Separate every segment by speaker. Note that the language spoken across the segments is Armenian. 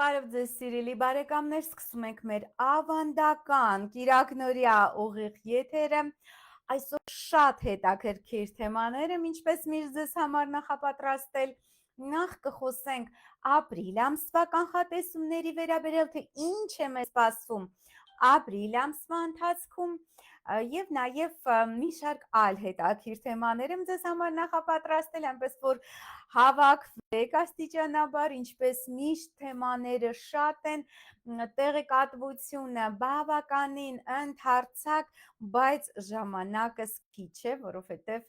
Speaker 1: Բարև ձեզ սիրելի բարեկամներ, սկսում ենք մեր ավանդական կիրակնօրյա ուղիղ եթերը։ Այսօր շատ հետաքրքիր թեմաներ եմ, ինչպես միշտ ձեզ համար նախապատրաստել։ Նախ կխոսենք ապրիլ ամսվա կանխատեսումների վերաբերյալ, թե ինչ է մեզ սպասում ապրիլ ամսվա ընթացքում եւ նաեւ մի շարք այլ հետաքրքիր թեմաներ եմ ձեզ համար նախապատրաստել, այնպես որ հավաքվեք աստիճանաբար, ինչպես միշտ թեմաները շատ են, տեղեկատվությունը բավականին ընդարձակ, բայց ժամանակս քիչ է, որովհետև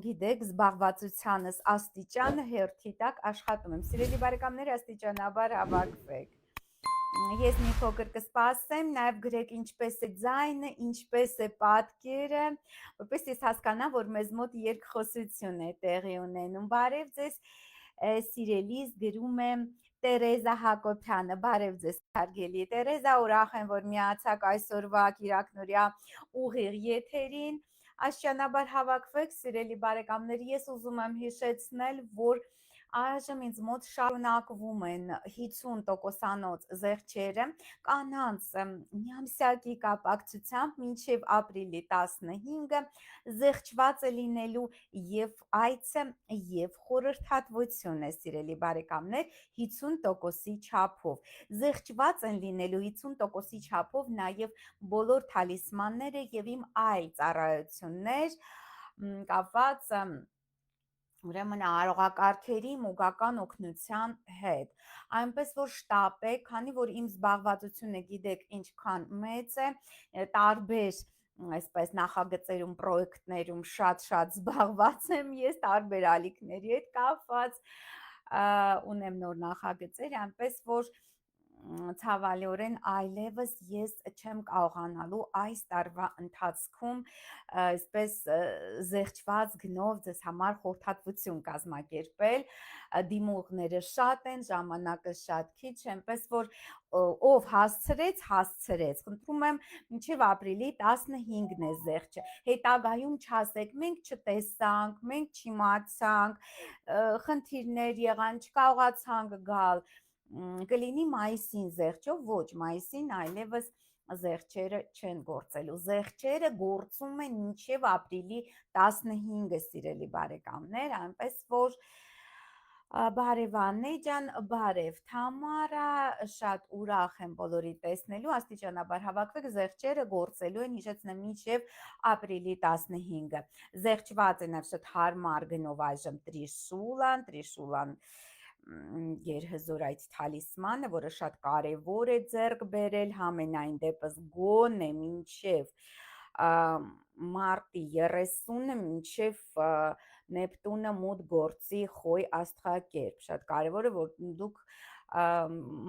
Speaker 1: գիտեք, զբաղվածությանս աստիճանը հերթի տակ աշխատում եմ։ Սիրելի բարեկամներ, աստիճանաբար հավաքվեք։ Ես մի փոքր կսպասեմ, նաև գրեք ինչպես է ձայնը, ինչպես է պատկերը, որպես ես հասկանամ, որ մեզ մոտ երկխոսություն է տեղի ունենում։ Բարև ձեզ, սիրելիս, գրում եմ Տերեզա Հակոբյանը, բարև ձեզ, հարգելի Տերեզա, ուրախ եմ, որ միացաք այսօրվա կիրակնօրյա ուղիղ եթերին, աստիճանաբար հավաքվեք, սիրելի բարեկամներ, ես ուզում եմ հիշեցնել, որ այժմ ինձ մոտ շարունակվում են 50%-անոց զեղչերը կանանց միամսյակի կապակցությամբ մինչև ապրիլի 15-ը զեղչված է լինելու եւ այցը եւ խորհրդատվությունը, սիրելի բարեկամներ, 50%-ի չափով։ Զեղչված են լինելու 50%-ի չափով նաեւ բոլոր թալիսմանները եւ իմ այլ ծառայություններ կապված ուրեմն արողակարգերի մոգական օգնության հետ, այնպես որ շտապեք, քանի որ իմ զբաղվածությունը գիտեք ինչքան մեծ է, տարբեր այսպես նախագծերում, պրոյեկտներում շատ զբաղված եմ ես, տարբեր ալիքների հետ կապված, ունեմ նոր նախագծեր, այնպես որ ցավալիորեն այլևս ես չեմ կարողանալու այս տարվա ընթացքում այսպես զեղչված գնով ձեզ համար խորհրդատվություն կազմակերպել, դիմողները շատ են, ժամանակը շատ քիչ, այնպես որ ով հասցրեց, խնդրում եմ մինչև ապրիլի 15-ն է զեղչը, հետագայում չասեք, մենք չտեսանք, մենք չիմացանք, խնդիրներ եղան, չկարողացանք գալ, կլինի մայիսին զեղչով, ոչ մայիսին այլևս զեղչերը չեն գործելու, զեղչերը գործում են մինչև ապրիլի 15-ը, սիրելի բարեկամներ, այնպես որ բարև Աննե ջան, բարև Թամարա, շատ ուրախ եմ բոլորի տեսնելու, աստիճանաբար հավաքվեք, զեղչերը գործելու են, հիշեցնեմ, մինչև ապրիլի 15-ը, զեղչված է նաև շատ հարմար գնով այժմ տրիշուլան, երհզոր այդ թալիսմանը, որը շատ կարևոր է ձեռք բերել, համենայն դեպս գոնե մինչև մարտի 30-ը, մինչև Նեպտունը մուտ գործի խոյ աստղակերպ, շատ կարևոր է, որ դուք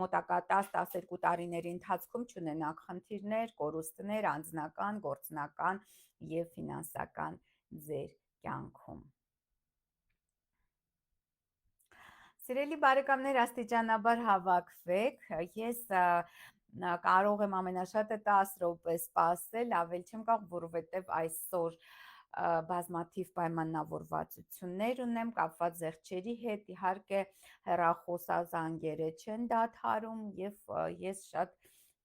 Speaker 1: մոտակա 10-12 տարիների ընթացքում չունենաք խնդիրներ, կորուստներ, անձնական, գործնական եւ ֆինանսական ձեր կյանքում։ Սիրելի բարեկամներ, աստիճանաբար հավաքվեք, ես կարող եմ ամենաշատը 10 րոպե սպասել, ավել չեմ կարող, որովհետև այսօր բազմաթիվ պայմանավորվածություններ ունեմ կապված զեղչերի հետ, իհարկե հեռախոսազանգերը չեն դադարում եւ ես շատ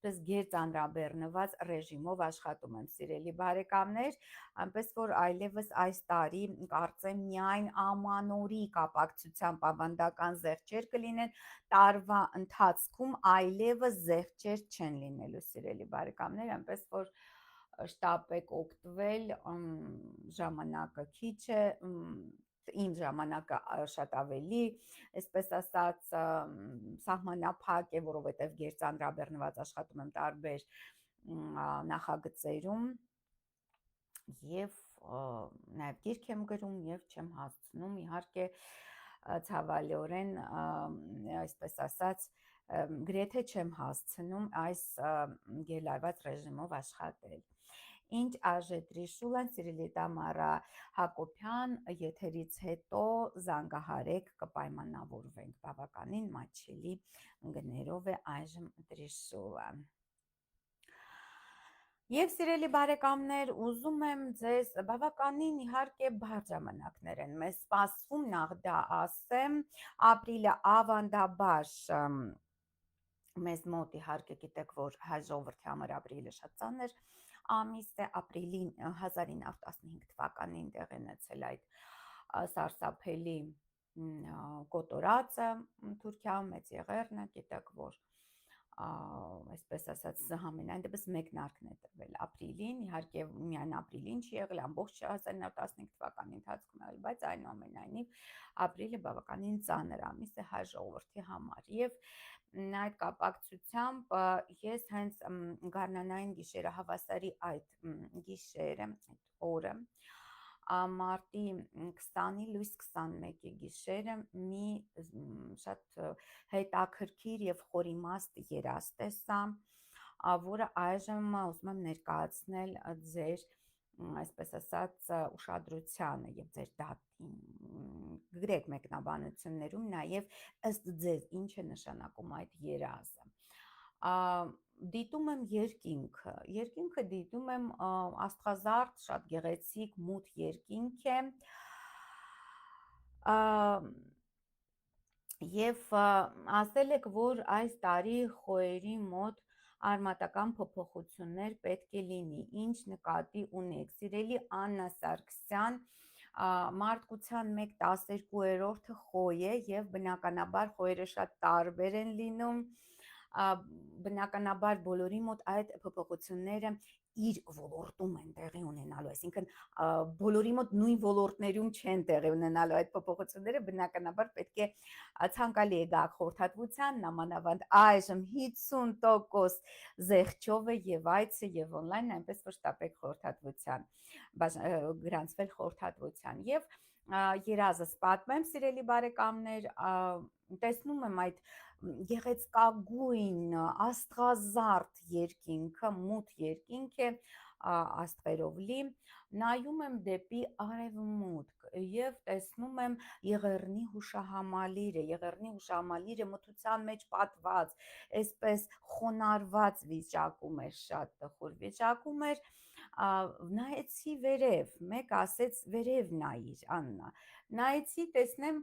Speaker 1: գերծանրաբեռնված ռեժիմով աշխատում եմ, սիրելի բարեկամներ, այնպես որ այլևս այս տարի կարծեմ միայն ամանորի կապակցությամբ ավանդական զեղչեր կլինեն, տարվա ընթացքում այլևս զեղչեր չեն լինելու, սիրելի բարեկամներ, այնպես որ շտապեք օգտվել, ժամանակը քիչ է, իմ ժամանակը շատ ավելի, այսպես ասած, սահմանափակ է, որովհետև գերծանրաբեռնված աշխատում եմ տարբեր նախագծերում եւ նաեւ գիրք եմ գրում եւ չեմ հասցնում, իհարկե ցավալիորեն, այսպես ասած, գրեթե չեմ հասցնում այս գերլայված ռեժիմով աշխատել։ Ինչ արժե տրիշուլան, սիրելի Տամարա Հակոբյան, եթերից հետո զանգահարեք, կպայմանավորվենք, բավականին մատչելի գներով է այժմ տրիշուլան։ Եվ սիրելի բարեկամներ, ուզում եմ ձեզ բավականին իհարկե բարդ ժամանակներ են մեզ սպասվում, նախ դա ասեմ, ապրիլը ավանդաբար Մեզ մոտ իհարկե գիտեք, որ հայ ժողովրդի համար ապրիլը շատ ծանր ամիս է, ապրիլին 1915 թվականին տեղի ունեցել այդ սարսափելի կոտորածը Թուրքիայում, մեծ եղեռնը, գիտեք, որ այսպես ասած համենայն դեպս մեկնարկն է տրվել ապրիլին, իհարկե միայն ապրիլին չի եղել, ամբողջ 1915 թվականի ընթացքում եղել, բայց այնուամենայնիվ ապրիլը բավականին ծանր ամիս է հայ ժողովրդի համար եւ այդ կապակցությամբ ես հենց գարնանային գիշերը հավասարի այդ գիշերը, այդ օրը մարտի 20-ի լույս 21-ի գիշերը մի շատ հետաքրքիր եւ խորիմաստ երազ տեսա, որը այժմ ուզում եմ ներկայացնել ձեր այսպես ասած ուշադրությանը եւ ձեր դատին գրեք մեկնաբանություններում նաեւ ըստ ձեզ ինչ է նշանակում այդ երազը դիտում եմ երկինքը դիտում եմ աստղազարդ շատ գեղեցիկ մութ երկինք է եւ ասել եք որ այս տարի խոյերի մոտ արմատական փոփոխություններ պետք է լինի ինչ նկատի ունեք սիրելի Աննա Սարգսյան մարդկության 1/12 խոյ է եւ բնականաբար խոյերը շատ տարբեր են լինում բնականաբար բոլորի մոտ այդ փոփոխությունները իր ոլորտում են տեղի ունենալու, այսինքն բոլորի մոտ նույն ոլորտներում չեն տեղի ունենալու այդ փոփոխությունները, բնականաբար պետք է ցանկալի է գա խորհրդատվության, նամանավանդ այժմ 50% զեղչով է եւ այցը եւ on-line, այնպես որ շտապեք խորհրդատվության, գրանցվել խորհրդատվության եւ երազս պատմեմ, սիրելի բարեկամներ, տեսնում եմ այդ գեղեցկագույն աստղազարդ երկինքը, մութ երկինք է աստղերով լի, նայում եմ դեպի արևմուտք եւ տեսնում եմ Եղեռնի հուշահամալիրը մթության մեջ պատված, այսպես խոնարհված վիճակում էր, շատ տխուր վիճակում էր, նայեցի վերև, մեկ ասեց վերև նայիր Աննա, նայեցի տեսնեմ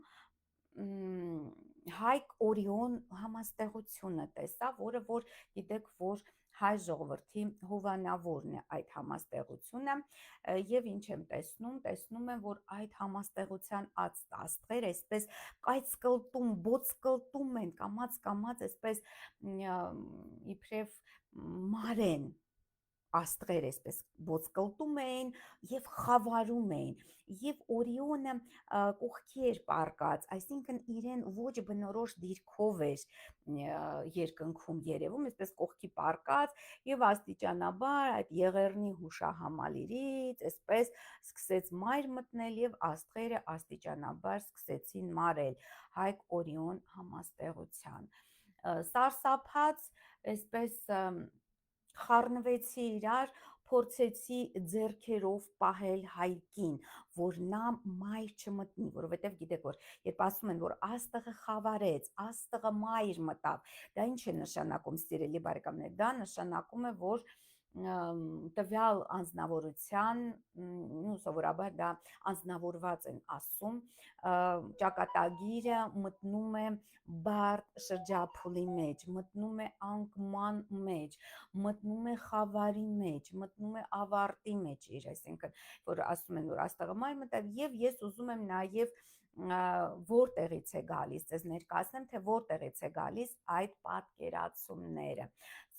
Speaker 1: Հայկ Օրիոն համաստեղությունը տեսա, որը որ գիտեք, որ հայ ժողովրդի հովանավորն է այդ համաստեղությունը եւ ինչ եմ տեսնում եմ, որ այդ համաստեղության աստղեր այսպես կայծկլտում, բոցկլտում են, կամած այսպես իբրև մարեն աստղեր այսպես ոցկլտում էին եւ խավարում էին եւ Օրիոնը կողքի էր պարկած, այսինքն իրեն ոչ բնորոշ դիրքով էր երկնքում երևում, այսպես կողքի պարկած եւ աստիճանաբար այդ Եղեռնի հուշահամալիրից այսպես սկսեց մայր մտնել եւ աստղերը աստիճանաբար սկսեցին մարել Հայկ Օրիոն համաստեղության սարսափած այսպես խառնվեցի իրար, փորձեցի ձեռքերով պահել Հայկին, որ նա մայր չմտնի, որովհետև գիտեք, որ երբ ասում են, որ աստղը խավարեց, աստղը մայր մտավ, դա ինչ է նշանակում, սիրելի բարեկամներ, դա նշանակում է, որ տվյալ անձնավորության, սովորաբար դա անձնավորված են ասում, ճակատագիրը մտնում է բարդ շրջափուլի մեջ, մտնում է անկման մեջ, մտնում է խավարի մեջ, մտնում է ավարտի մեջ իր, այսինքն, որ ասում են, որ աստղը մայր մտավ եւ ես ուզում եմ նաեւ որտեղից է գալիս, ձեզ ներկայացնեմ, թե որտեղից է գալիս այդ պատկերացումները։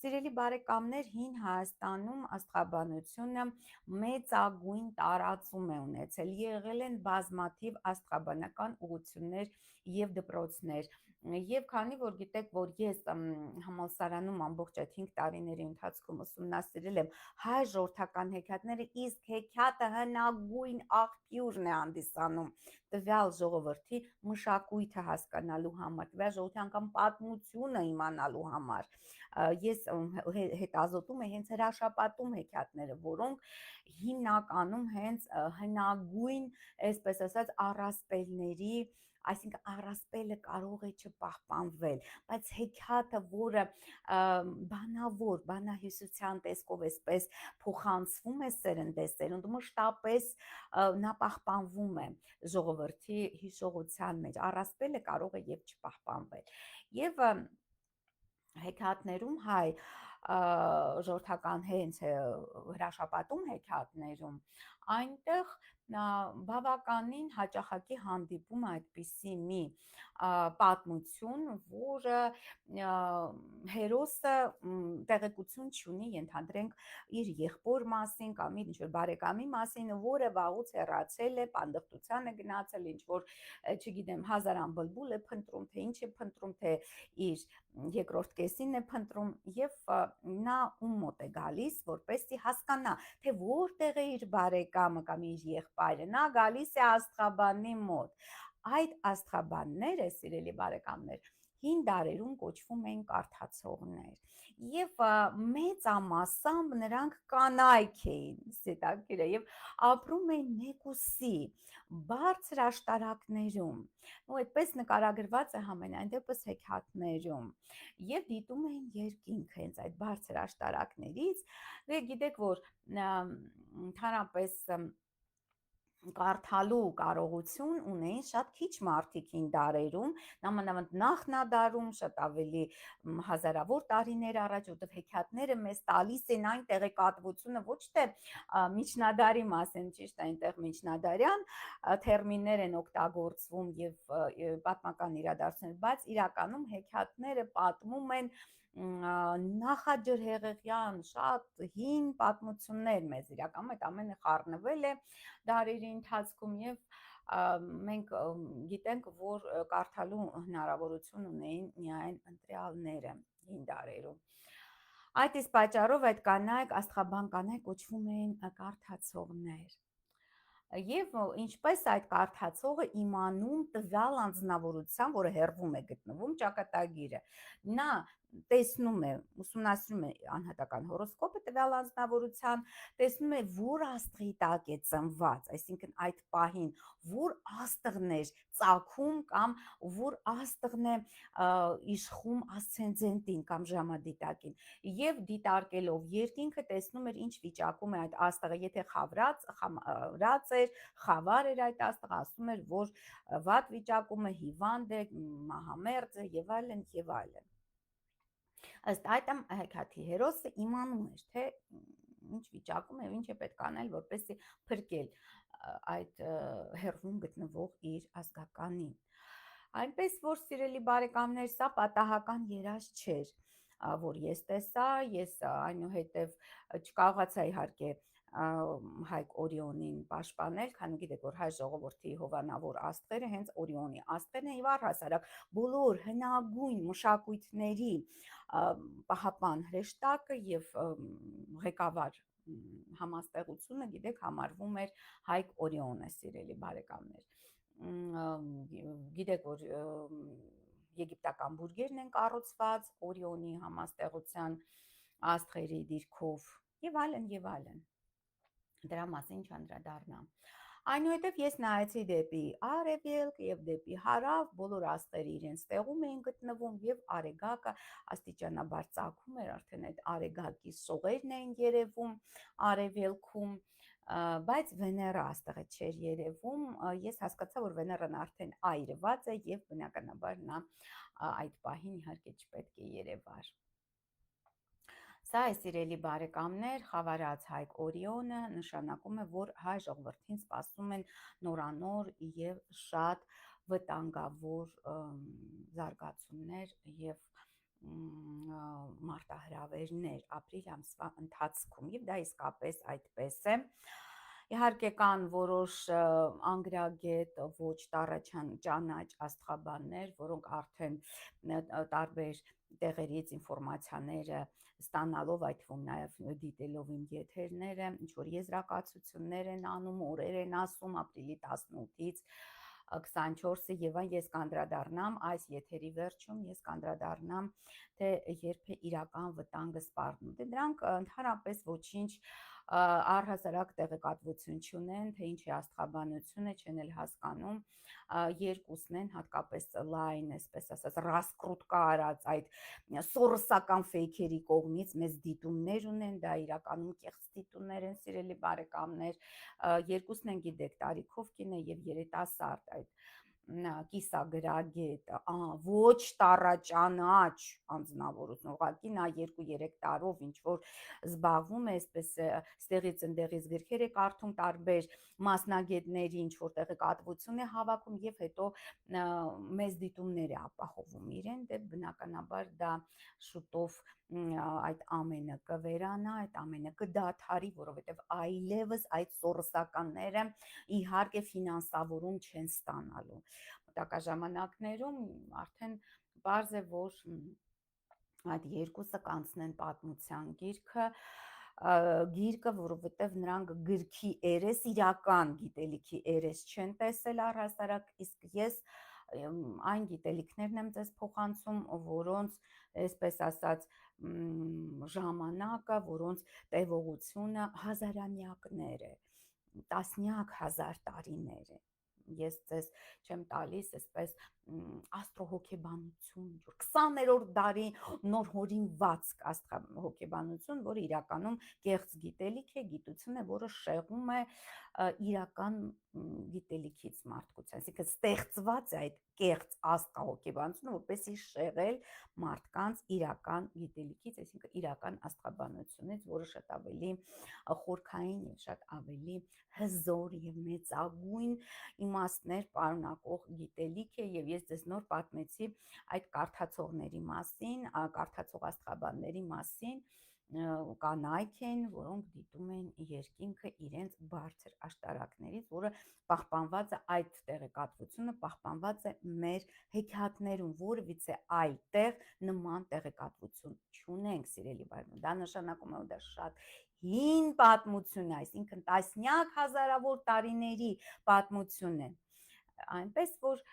Speaker 1: Սիրելի բարեկամներ, հին Հայաստանում աստղաբանությունը մեծագույն տարածում է ունեցել, եղել են բազմաթիվ աստղաբանական ուղղություններ եւ դպրոցներ, եւ քանի որ գիտեք, որ ես համալսարանում ամբողջ այդ 5 տարիների ընթացքում ուսումնասիրել եմ հայ ժողովրդական հեքիաթները, իսկ հեքիաթը հնագույն աղբյուրն է հանդիսանում տվյալ ժողովրդի մշակույթը հասկանալու համար, տվյալ ժողովրդի անգամ պատմությունը իմանալու համար, ես հետազոտում եմ հենց հրաշապատում հեքիաթները, որոնք հիմնականում հենց հնագույն, այսպես ասած, առասպելների, այսինքն առասպելը կարող է չպահպանվել, բայց հեքիաթը, որը բանավոր, բանահյուսության տեսքով այսպես փոխանցվում է սերնդեսերունդ, մշտապես նա պահպանվում է ժողովրդի հիշողության մեջ, առասպելը կարող է եւ չպահպանվել։ Եվ հեքիաթներում հայ ժողովրդական հենց հրաշապատում հեքիաթներում այնտեղ բավականին հաճախակի հանդիպում է այդպիսի մի պատմություն, որը հերոսը տեղեկություն չունի, ենթադրենք իր եղբոր մասին կամ իր ինչ-որ բարեկամի մասին, որը վաղուց հեռացել է, պանդխտության է գնացել, ինչ-որ, չգիտեմ, հազարան բլբուլ է փնտրում, թե ինչ է փնտրում, թե իր երկրորդ կեսին է փնտրում եւ նա ում մոտ է գալիս, որպեսզի հասկանա, թե որտեղ է իր բարեկամը կամ իր եղբայրը, նա գալիս է աստղաբանի մոտ։ Այդ աստղաբանները, սիրելի բարեկամներ, հին դարերում կոչվում էին կարդացողներ եւ մեծամասամբ նրանք կանայք էին, սետակիր է, եւ ապրում էին մեկուսի բարձր աշտարակներում, ու այդպես նկարագրված է համենայն դեպս հեքիաթներում եւ դիտում էին երկինք հենց այդ բարձր աշտարակներից, գիտեք որ ընդհանրապես կարդալու կարողություն ունեին շատ քիչ մարդիկ հին դարերում, նամանավանդ նախնադարում, շատ ավելի հազարավոր տարիներ առաջ, որտեղ հեքիաթները մեզ տալիս են այն տեղեկատվությունը ոչ թե միջնադարի մասին, ճիշտ է, այնտեղ միջնադարյան թերմիններ են օգտագործվում եւ պատմական իրադարձություններ, բայց իրականում հեքիաթները պատմում են նախաջրհեղեղյան շատ հին պատմություններ մեզ իրականում այդ ամենը խառնվել է դարերի ընթացքում եւ մենք գիտենք, որ կարդալու հնարավորություն ունեին միայն ընտրյալները հին դարերում։ Այդ իսկ պատճառով այդ կանայք, աստղաբան կանայք կոչվում էին կարդացողներ։ Եվ ինչպես այդ կարդացողը իմանում տվյալ անձնավորության, որը հեռվում է գտնվում ճակատագիրը, նա տեսնում է, ուսումնասիրում է անհատական հորոսկոպը տվյալ անձնավորության, տեսնում է որ աստղի տակ է ծնված, այսինքն այդ պահին որ աստղն է ծագում կամ որ աստղն է իշխում ասցենդենտին կամ ժամադիտակին, եւ դիտարկելով երկինքը տեսնում էր ինչ վիճակում է այդ աստղը, եթե խավրած էր, խավար էր այդ աստղը, ասում էր, որ վատ վիճակում է, հիվանդ է, մահամերձ է եւ այլն եւ այլն։ Ըստ այդ հեքիաթի հերոսը իմանում էր, թե ինչ վիճակում է, ինչ է պետք անել, որպեսզի փրկել այդ հեռվում գտնվող իր ազգականին։ Այնպես որ սիրելի բարեկամներ, սա պատահական երազ չէր, որ ես տեսա, ես այնուհետև չկարողացա իհարկե Հայկ Օրիոնին պաշտպանել, քանի գիտեք, որ հայ ժողովրդի հովանավոր աստղերը հենց Օրիոնի աստղերն են եւ առհասարակ բոլոր հնագույն մշակույթների պահապան հրեշտակը եւ ղեկավար համաստեղությունը, գիտեք, համարվում էր Հայկ Օրիոնը, սիրելի բարեկամներ։ Գիտեք, որ եգիպտական բուրգերն են կառուցված Օրիոնի համաստեղության աստղերի դիրքով եւ այլն եւ այլն։ Դրա մասին չանդրադառնամ։ Այնուհետև ես նայեցի դեպի արևելք եւ դեպի հարավ, բոլոր աստղերը իրենց տեղում էին գտնվում եւ արեգակը աստիճանաբար ծագում էր, արդեն այդ արեգակի սողերն էին երևում արևելքում, բայց Վեներա աստղը չէր երևում, ես հասկացա, որ Վեներան արդեն այրված է եւ բնականաբար նա այդ պահին իհարկե չպետք է երևար։ Սա է, սիրելի բարեկամներ, խավարած Հայկ Օրիոնը նշանակում է, որ հայ ժողովրդին սպասում են նորանոր եւ շատ վտանգավոր զարգացումներ եւ մարտահրավերներ ապրիլ ամսվա ընթացքում եւ դա իսկապես այդպես է։ Իհարկե կան որոշ անգրագետ, ոչ տառաճանաչ աստղաբաններ, որոնք արդեն տարբեր տեղերից ինֆորմացիաները ստանալով, այդ թվում նաև դիտելով իմ եթերները, ինչ-որ եզրակացություններ են անում, օրեր են ասում ապրիլի 18-ից 24-ը եւ այն ես կանդրադառնամ այս եթերի վերջում, ես կանդրադառնամ, թե երբ է իրական վտանգը սպառնում։ Դրանք ընդհանրապես ոչինչ առհասարակ տեղեկատվություն չունեն, թե ինչ է աստղաբանությունը, չեն էլ հասկանում, երկուսն են հատկապես լայն, այսպես ասած, ռասկրուտկա արած այդ սորոսական ֆեյքերի կողմից մեզ դիտումներ ունեն, դա իրականում կեղծ դիտումներ են, սիրելի բարեկամներ, երկուսն են գիտեք տարիքով կին է եւ երիտասարդ այդ կիսագրագետ, ոչ տառաճանաչ անձնավորություն, ուղղակի նա 2-3 տարով ինչ որ զբաղվում է, այսպես ստեղից ընդեղից գրքեր է կարդում, տարբեր մասնագետների ինչ որ տեղեկատվություն է հավաքում եւ հետո մեծ դիտումներ է ապահովում իրեն, դե բնականաբար դա շուտով այդ ամենը կվերանա, այդ ամենը կդադարի, որովհետև այլևս այդ սորոսականները իհարկե ֆինանսավորում չեն ստանալու։ Մտակա ժամանակներում արդեն բարձ է, որ այդ երկուսը կանցնեն պատմության գիրկը, որովհետև նրանք գրքի երես, իրական գիտելիքի երես չեն տեսել առհասարակ, իսկ ես այն գիտելիքներն եմ ձեզ փոխանցում, որոնց, այսպես ասած, ժամանակը, որոնց տևողությունը հազարամյակներ է, տասնյակ հազար տարիներ է։ Ես ձեզ չեմ տալիս այսպես աստրոհոգեբանություն, 20-րդ դարի նոր հորինված աստրոհոգեբանություն, որը իրականում կեղծ գիտելիք է, գիտություն է, որը շեղում է իրական գիտելիքից մարդկության, այսինքն ստեղծված է այդ կեղծ աստրոհոգեբանությունը, որպեսզի շեղել մարդկանց իրական գիտելիքից, այսինքն իրական աստղաբանությունից, որը շատ ավելի խորքային եւ շատ ավելի հզոր եւ մեծագույն իմաստներ պարունակող գիտելիք է, եւ ես ձեզ նոր պատմեցի այդ կարդացողների մասին, կարդացող աստղաբանների մասին, կանայք են, որոնք դիտում են երկինքը իրենց բարձր աշտարակներից, որը պահպանված է, այդ տեղեկատվությունը պահպանված է մեր հեքիաթներում, որևիցե այլ տեղ նման տեղեկատվություն չունենք, սիրելի բարեկամներ, դա նշանակում է, որ դա շատ հին պատմություն է, այսինքն տասնյակ հազարավոր տարիների պատմություն է, այնպես որ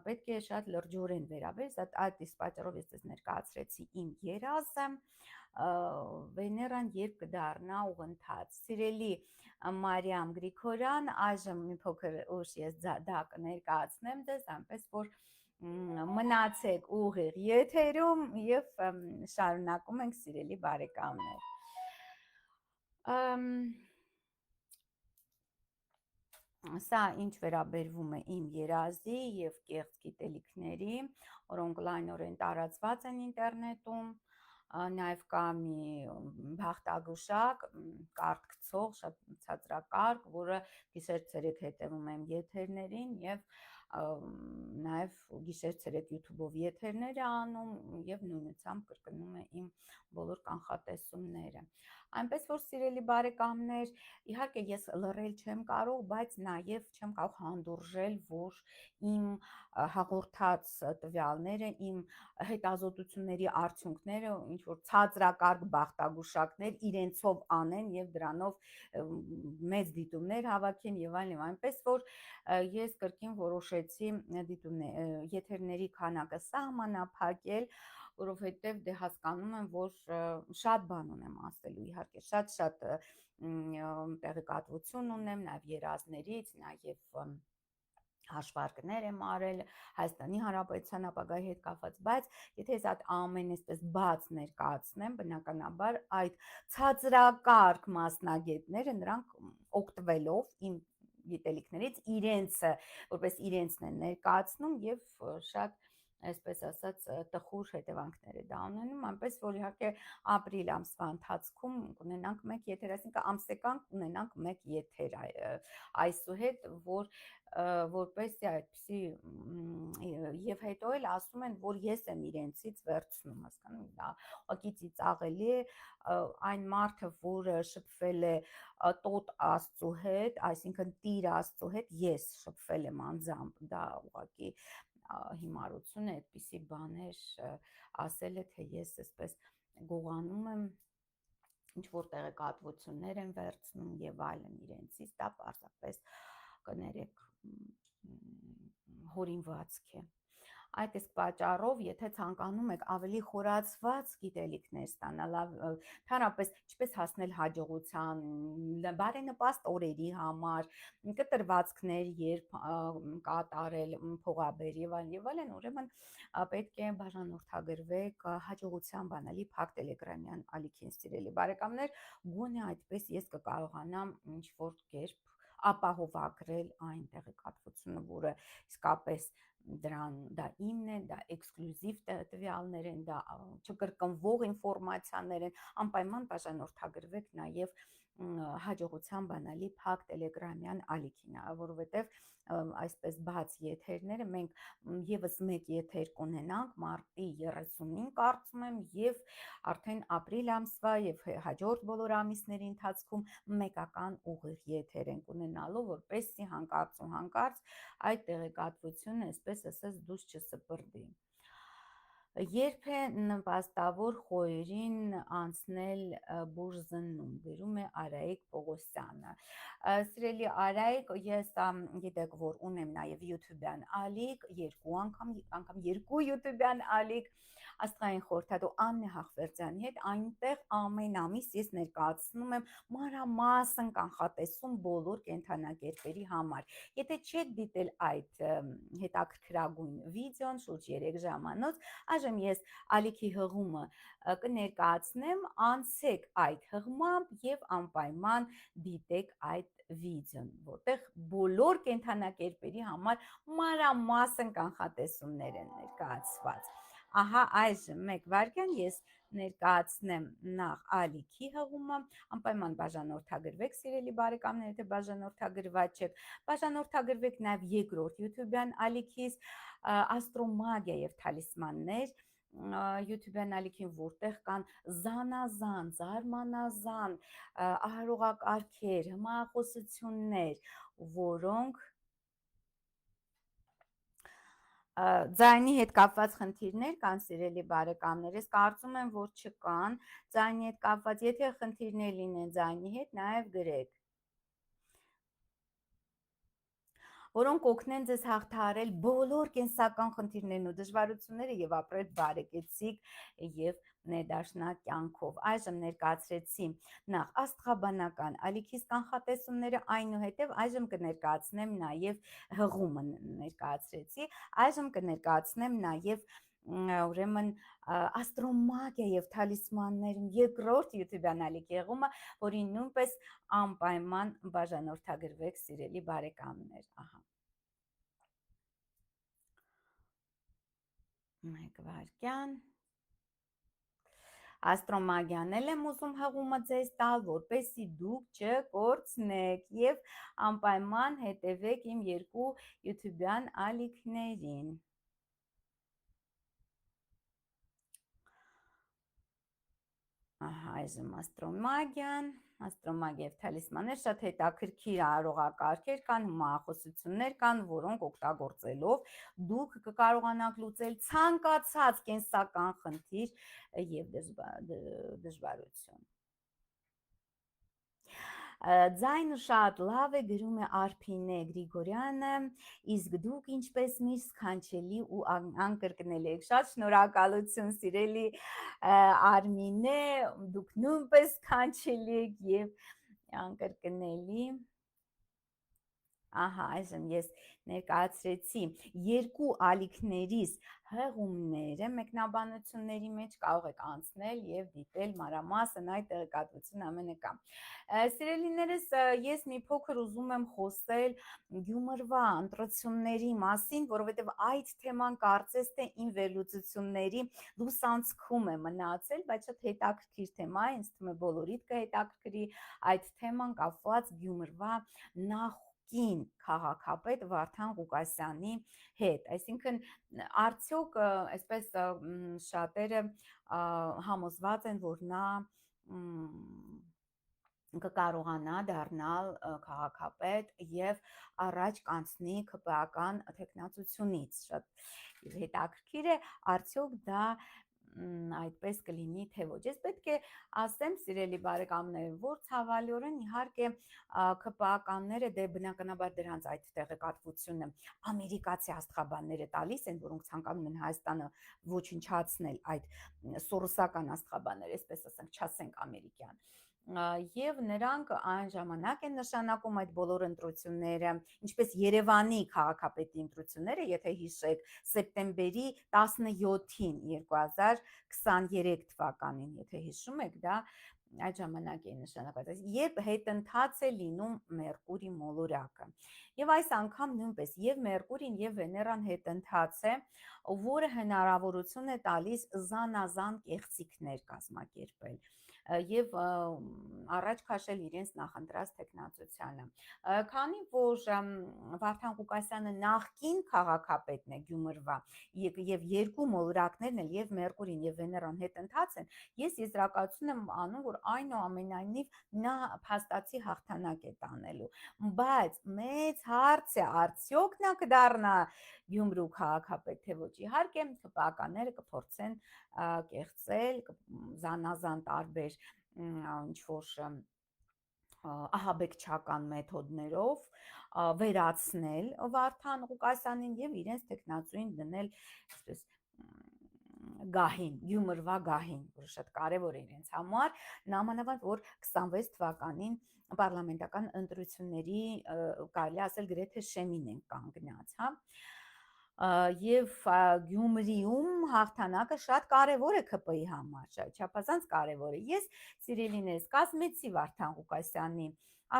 Speaker 1: պետք է շատ լրջորեն վերաբերել, այդ իսկ պատճառով ես ձեզ ներկայացրեցի իմ երազը, Վեներան երբ կդառնա ուղղընթաց։ Սիրելի Մարիամ Գրիգորյան, այժմ մի փոքր ուշ ես դա կներկայացնեմ ձեզ, այնպես որ մնացեք ուղիղ եթերում եւ շարունակում ենք, սիրելի բարեկամներ։ Սա ինչ վերաբերվում է իմ երազի եւ կեղծ գիտելիքների, որոնք լայնորեն տարածված են ինտերնետում, նաև կա մի բախտագուշակ, կարդ գցող, շատ ցածրակարգ, որը գիշեր-ցերեկ հետևում եմ եթերներին եւ նաև գիշեր-ցերեկ YouTube-ով եթերներ է անում եւ նույնությամբ կրկնում է իմ բոլոր կանխատեսումները։ Այնպես որ սիրելի բարեկամներ, իհարկե ես լռել չեմ կարող, բայց նաև չեմ կարող հանդուրժել, որ իմ հաղորդած տվյալները, իմ հետազոտությունների արդյունքները, ինչ որ ցածրակարգ բախտագուշակներ իրենցով անեն եւ դրանով մեծ դիտումներ հավաքեն եւ այլն, այնպես որ ես կրկին որոշեցի եթերների քանակը սահմանափակել, որովհետև դե հասկանում եմ, որ շատ բան ունեմ ասելու, իհարկե շատ տեղեկատվություն ունեմ, նաև երազներից, նաև հաշվարկներ եմ արել Հայաստանի Հանրապետության ապագայի հետ կապված, բայց եթե ես այդ ամենը այսպես բաց ներկայացնեմ, բնականաբար այդ ցածրակարգ մասնագետները նրանք օգտվելով իմ գիտելիքներից իրենցը, որպես իրենցն են ներկայացնում եւ շատ այսպես ասած տխուր հետևանքներ է դա ունենում, այնպես որ իհարկե ապրիլ ամսվա ընթացքում կունենանք մեկ եթեր, այսինքն ամսեկան կունենանք մեկ եթեր այսուհետ, որպեսզի այդպիսի եւ հետո էլ ասում են, որ ես եմ իրենցից վերցնում, հասկանում եք, դա ուղղակի ծիծաղելի է, այն մարդը, որը շփվել է տոտ Աստծու հետ, այսինքն Տիր Աստծու հետ, ես շփվել եմ անձամբ, դա ուղղակի հիմարություն է այդպիսի բաներ ասելը, թե ես այսպես գողանում եմ, ինչ որ տեղեկատվություններ են վերցնում եւ այլն իրենցից, դա պարզապես կներեք հորինվածք է։ Այդ իսկ պատճառով, եթե ցանկանում եք ավելի խորացված գիտելիքներ ստանալ, ընդհանրապես ինչպես հասնել հաջողության, բարենպաստ օրերի համար, կտրվածքներ երբ կատարել, փողաբեր եւ այլն, ուրեմն պետք է բաժանորդագրվեք հաջողության բանալի Փակ Տելեգրամյան ալիքին, սիրելի բարեկամներ, գոնե այդպես ես կկարողանամ ինչ որ կերպ ապահովագրել այն տեղեկատվությունը, որը իսկապես դա իմն է, դա էքսկլյուզիվ տվյալներ են, դա չկրկնվող ինֆորմացիաներ են, անպայման բաժանորդագրվեք նաև հաջողության բանալի փակ տելեգրամյան ալիքին, որովհետև այսպես բաց եթերները մենք եւս մեկ եթեր կունենանք մարտի 30-ին կարծում եմ եւ արդեն ապրիլ ամսվա եւ հաջորդ բոլոր ամիսների ընթացքում մեկական ուղիղ եթեր ենք ունենալու, որպեսզի հանկարծ ու հանկարծ այդ տեղեկատվությունը այսպես ասած դուրս չսպրդի։ Երբ է նպաստավոր խոյերին անցնել բուրզնում, գրում է Արայիկ Պողոսյանը։ Սիրելի Արայիկ, ես գիտեք, որ ունեմ նաև YouTube-յան ալիք, երկու YouTube-յան ալիք, աստղային խորհրդատու Աննե Հախվերդյանի հետ, այնտեղ ամեն ամիս ես ներկայացնում եմ մանրամասն կանխատեսում բոլոր կենդանակերպերի համար։ Եթե չեք դիտել այդ հետաքրքրագույն վիդեոն շուրջ 3 ժամանոց, այժմ ես ալիքի հղումը կներկայացնեմ, անցեք այդ հղմամբ եւ անպայման դիտեք այդ վիդեոն, որտեղ բոլոր կենդանակերպերի համար մանրամասն կանխատեսումներ են ներկայացված։ Ահա այժմ մեկ վայրկյան ես ներկայացնեմ նախ ալիքի հղումը, անպայման բաժանորդագրվեք սիրելի բարեկամներ, եթե բաժանորդագրված չեք, բաժանորդագրվեք նաև երկրորդ YouTube-յան ալիքից աստրոմագիա եւ թալիսմաններ YouTube-յան ալիքին, որտեղ կան զանազան, զարմանազան արարողակարգեր, հմայախոսություններ, որոնք ձայնի հետ կապված խնդիրներ կան, սիրելի բարեկամներ, ես կարծում եմ, որ չկան ձայնի հետ կապված, եթե խնդիրներ լինեն ձայնի հետ, նաև գրեք, որոնք օգնեն ձեզ հաղթահարել բոլոր կենսական խնդիրներն ու դժվարությունները եւ ապրել բարեկեցիկ եւ ներդաշնակ կյանքով։ Այժմ ներկայացրեցի նախ աստղաբանական ալիքից կանխատեսումները, այնուհետև այժմ կներկայացնեմ նաև հղումը ներկայացրեցի, այժմ կներկայացնեմ նաև ուրեմն աստրոմագիա եւ թալիսմաններում երկրորդ YouTube-յան ալիքի հղումը, որին նույնպես անպայման բաժանորդագրվեք սիրելի բարեկամներ, ահա։ Մեկ վայրկյան։ Աստրոմագիան էլ եմ ուզում հղումը ձեզ տալ, որպեսզի դուք չկորցնեք եւ անպայման հետևեք իմ երկու YouTube-յան ալիքներին։ Այժմ աստրոմագիա եւ թալիսմաններ, շատ հետաքրքիր արարողակարգեր կան, հմայախոսություններ կան, որոնք օգտագործելով դուք կկարողանաք լուծել ցանկացած կենսական խնդիր եւ դժվարություն։ Ձայնը շատ լավ է, գրում է Արփինե Գրիգորյանը, իսկ դուք ինչպես միշտ սքանչելի ու անկրկնելի եք։ Շատ շնորհակալություն սիրելի Արմինե, դուք նույնպես սքանչելի եք եւ անկրկնելի։ Ահա, այժմ ես ներկայացրեցի երկու ալիքներից հղումները, մեկնաբանությունների մեջ կարող եք անցնել եւ դիտել մանրամասն այդ տեղեկատվությունը ամենը կա։ Սիրելիներս, ես մի փոքր ուզում եմ խոսել Գյումրվա ընտրությունների մասին, որովհետեւ այդ թեման կարծես թե իմ վերլուծությունների լուսանցքում է մնացել, բայց շատ հետաքրքիր թեմա է, ինձ թվում է բոլորիդ կհետաքրքրի այդ թեման կապված Գյումրվա նախկին քաղաքապետ Վարդան Ղուկասյանի հետ, այսինքն արդյոք այսպես շատերը համոզված են, որ նա կկարողանա դառնալ քաղաքապետ եւ առաջ կանցնի ԿՊԱ-ական թեկնածությունից, շատ հետաքրքիր է, արդյոք դա այդպես կլինի թե ոչ։ Ես պետք է ասեմ, սիրելի բարեկամներ, որ ցավալիորեն իհարկե ԿՊԱ-կանները դե բնականաբար դրանց այդ տեղեկատվությունը ամերիկացի աստղաբանները տալիս են, որոնք ցանկանում են Հայաստանը ոչնչացնել, այդ սորոսական աստղաբանները, այսպես ասենք, չասենք ամերիկյան, եւ նրանք այն ժամանակ են նշանակում այդ բոլոր ընտրությունները, ինչպես Երևանի քաղաքապետի ընտրությունները, եթե հիշեք, սեպտեմբերի 17-ին 2023 թվականին, եթե հիշում եք, դա այդ ժամանակ է նշանակված, երբ հետընթաց է լինում Մերկուրի մոլորակը։ Եվ այս անգամ նույնպես եւ Մերկուրին եւ Վեներան հետընթաց է, որը հնարավորություն է տալիս զանազան կեղծիքներ կազմակերպել եւ առաջ քաշել իրենց նախընտրած տեխնացությանը։ Քանի որ Վարդան Ղուկասյանը նախկին քաղաքապետն է Գյումրվա եւ երկու մոլորակներն էլ եւ Մերկուրին եւ Վեներան հետընթաց են, ես եզրակացություն եմ անում, որ այնուամենայնիվ նա փաստացի հաղթանակ է տանելու, բայց մեծ հարց է, արդյոք նա կդառնա Գյումրու քաղաքապետ թե ոչ։ Իհարկե ԿՊԱ-ականները կփորձեն կեղծել զանազան տարբեր ինչ որ ահաբեկչական մեթոդներով վերացնել Վարդան Ղուկասյանին եւ իրենց տեխնացուին դնել այսպես գահին, Գյումրվա գահին, որը շատ կարևոր է իրենց համար, նամանավանդ որ 26 թվականին պարլամենտական ընտրությունների կարելի ասել գրեթե շեմին են կանգնած, հա։ Եվ Գյումրիում հաղթանակը շատ կարևոր է ԿՊ-ի համար, չափազանց կարևոր է։ Ես սիրելիներս կազմեցի Վարդան Ղուկասյանի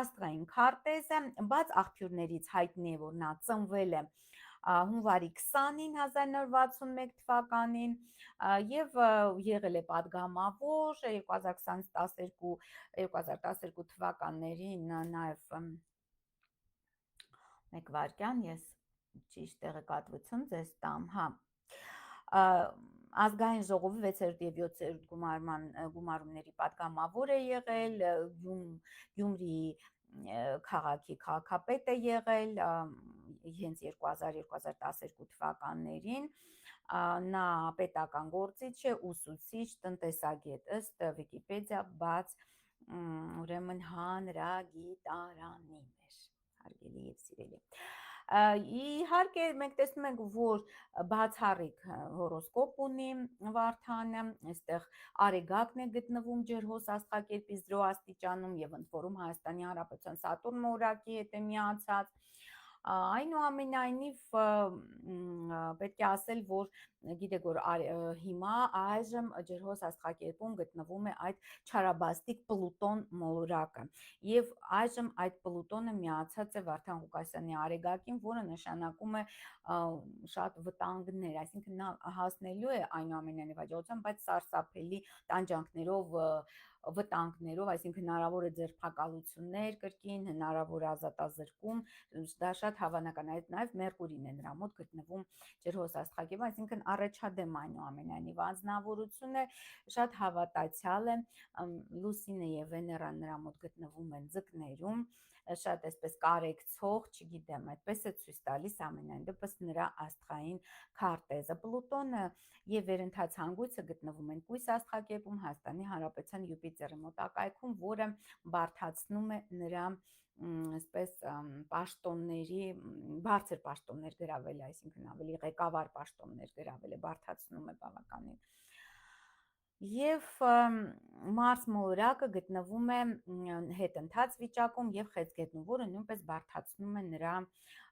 Speaker 1: աստղային քարտեզը, բայց աղբյուրներից հայտնի է, որ նա ծնվել է հունվարի 20-ին 1961 թվականին եւ եղել է падգամավոր 2012 թվականներին նաեւ մեկ վարքյան ես ճիշտ տեղեկատվություն ձեզ տամ, հա, ազգային ժողովի 6-րդ եւ 7-րդ գումարումների падգամավոր է եղել, Գյումրիի քաղաքի քաղաքապետ է եղել հենց 2000-2012 թվականներին, նա պետական գործիչ է, ուսուցիչ, տնտեսագետ, ըստ Վիկիպեդիա բաց ուրեմն հանրագիտարանին էր, հարգելի եւ սիրելի։ Իհարկե մենք տեսնում ենք, որ բացառիկ հորոսկոպ ունի Վարդանը, այստեղ Արեգակն է գտնվում ջրհոս աստղակերպի զրոաստիճանում եւ ընդ որում Հայաստանի Հանրապետության Սատուրն մորակի հետ է միացած։ Այնուամենայնիվ պետք է ասել, որ գիտեք, որ հիմա այժմ ջրհոս աստղակերպում գտնվում է այդ չարաբաստիկ Պլուտոն մոլորակը եւ այժմ այդ Պլուտոնը միացած է Վարդան Ղուկասյանի Արեգակին, որը նշանակում է շատ վտանգներ, այսինքն նա հասնելու է այնուամենայնիվ հաջողության, բայց սարսափելի տանջանքներով, վտանգներով, այսինքն հնարավոր է ձերբակալություններ կրկին, հնարավոր է ազատազրկում, դա շատ հավանական է, նաև Մերկուրին է նրա մոտ գտնվում ջրհոս աստղակերպում, այսինքն առաջադեմ այնուամենայնիվ անձնավորություն է, շատ հավատացյալ է, Լուսինը եւ Վեներան նրա մոտ գտնվում են ձկներում, շատ այսպես կարեկցող, չգիտեմ, այդպես է ցույց տալիս ամենայն դեպս նրա աստղային քարտեզը։ Պլուտոնը եւ վերընթաց հանգույցը գտնվում են կույս աստղակերպում Հայաստանի Հանրապետության Յուպիտերի մոտակայքում, որը բարդացնում է նրա այսպես պաշտոնների, բարձր պաշտոններ գրավել, այսինքն ավելի ղեկավար պաշտոններ գրավել է, բարդացնում է բավականին։ Եվ Մարս մոլորակը գտնվում է հետընթաց վիճակում եւ Խեցգետնու, որը նույնպես բարդացնում է նրա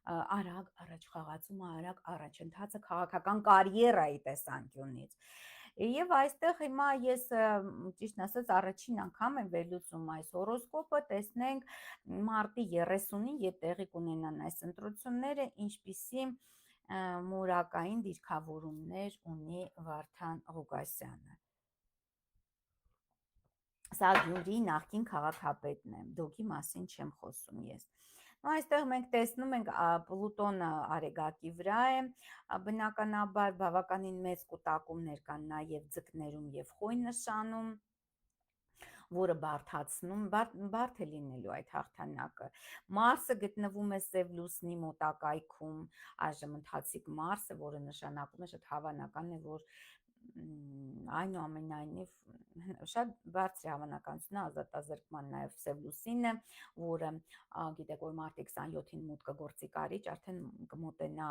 Speaker 1: արագ առաջխաղացումը, արագ առաջընթացը քաղաքական կարիերայի տեսանկյունից։ Եվ այստեղ հիմա ես ճիշտն ասած առաջին անգամ եմ վերլուծում այս հորոսկոպը, տեսնենք մարտի 30-ին, երբ տեղի կունենան այս ընտրությունները, ինչպիսի մորակային դիրքավորումներ ունի Վարդան Ղուկասյանը։ Սա Գյումրիի նախկին քաղաքապետն է, դոգի մասին չեմ խոսում ես։ Այստեղ մենք տեսնում ենք Պլուտոնը Արեգակի վրա է, բնականաբար բավականին մեծ կուտակումներ կան նաև ձկներում եւ խույն նշանում, որը բարդացնում, բարդ է լինելու այդ հաղթանակը։ Մարսը գտնվում է Սև լուսնի մոտակայքում, այժմ ընթացիկ Մարսը, որը նշանակում է շատ հավանական է, որ այնուամենայնիվ շատ բարձր է հավանականությունը ազատազրկման նաև Սև լուսինը, որը գիտեք, որ մարտի 27-ին մուտք կգործի կարիճ, արդեն կմոտենա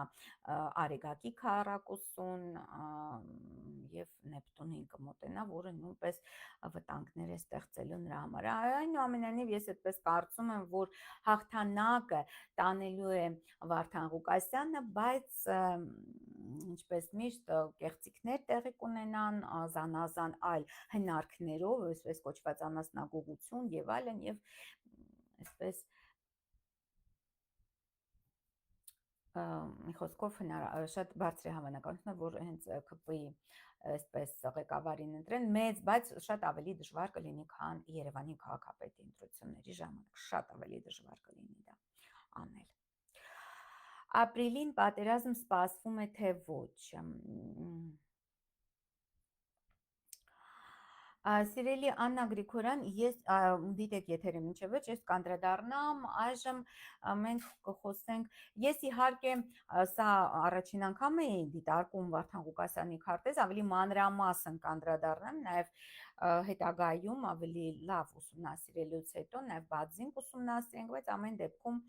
Speaker 1: Արեգակի քառակուսուն եւ Նեպտունին կմոտենա, որը նույնպես վտանգներ է ստեղծելու նրա համար։ Այնուամենայնիվ ես այդպես կարծում եմ, որ հաղթանակը տանելու է Վարդան Ղուկասյանը, բայց ինչպես միշտ կեղծիքներ տեղի կունենան, զանազան այլ հնարքներով, այսպես կոչված անասնագողություն եւ այլն եւ այսպես մի խոսքով շատ բարձր է հավանականությունը, որ հենց ՔՊ-ի այսպես ղեկավարին ընտրեն մեծ, բայց շատ ավելի դժվար կլինի, քան Երևանի քաղաքապետի ընտրությունների ժամանակ, շատ ավելի դժվար կլինի դա անել։ Ապրիլին պատերազմ սպասվում է, թե ոչ։ Սիրելի Աննա Գրիգորյան, ես դիտեք եթերը մինչև վերջ, ես կանդրադառնամ, այժմ մենք կխոսենք, ես իհարկե սա առաջին անգամ էի դիտարկում Վարդան Ղուկասյանի քարտեզ, ավելի մանրամասն կանդրադառնամ, նաև հետագայում ավելի լավ ուսումնասիրելուց հետո նաև բազինք ուսումնասիրենք, բայց ամեն դեպքում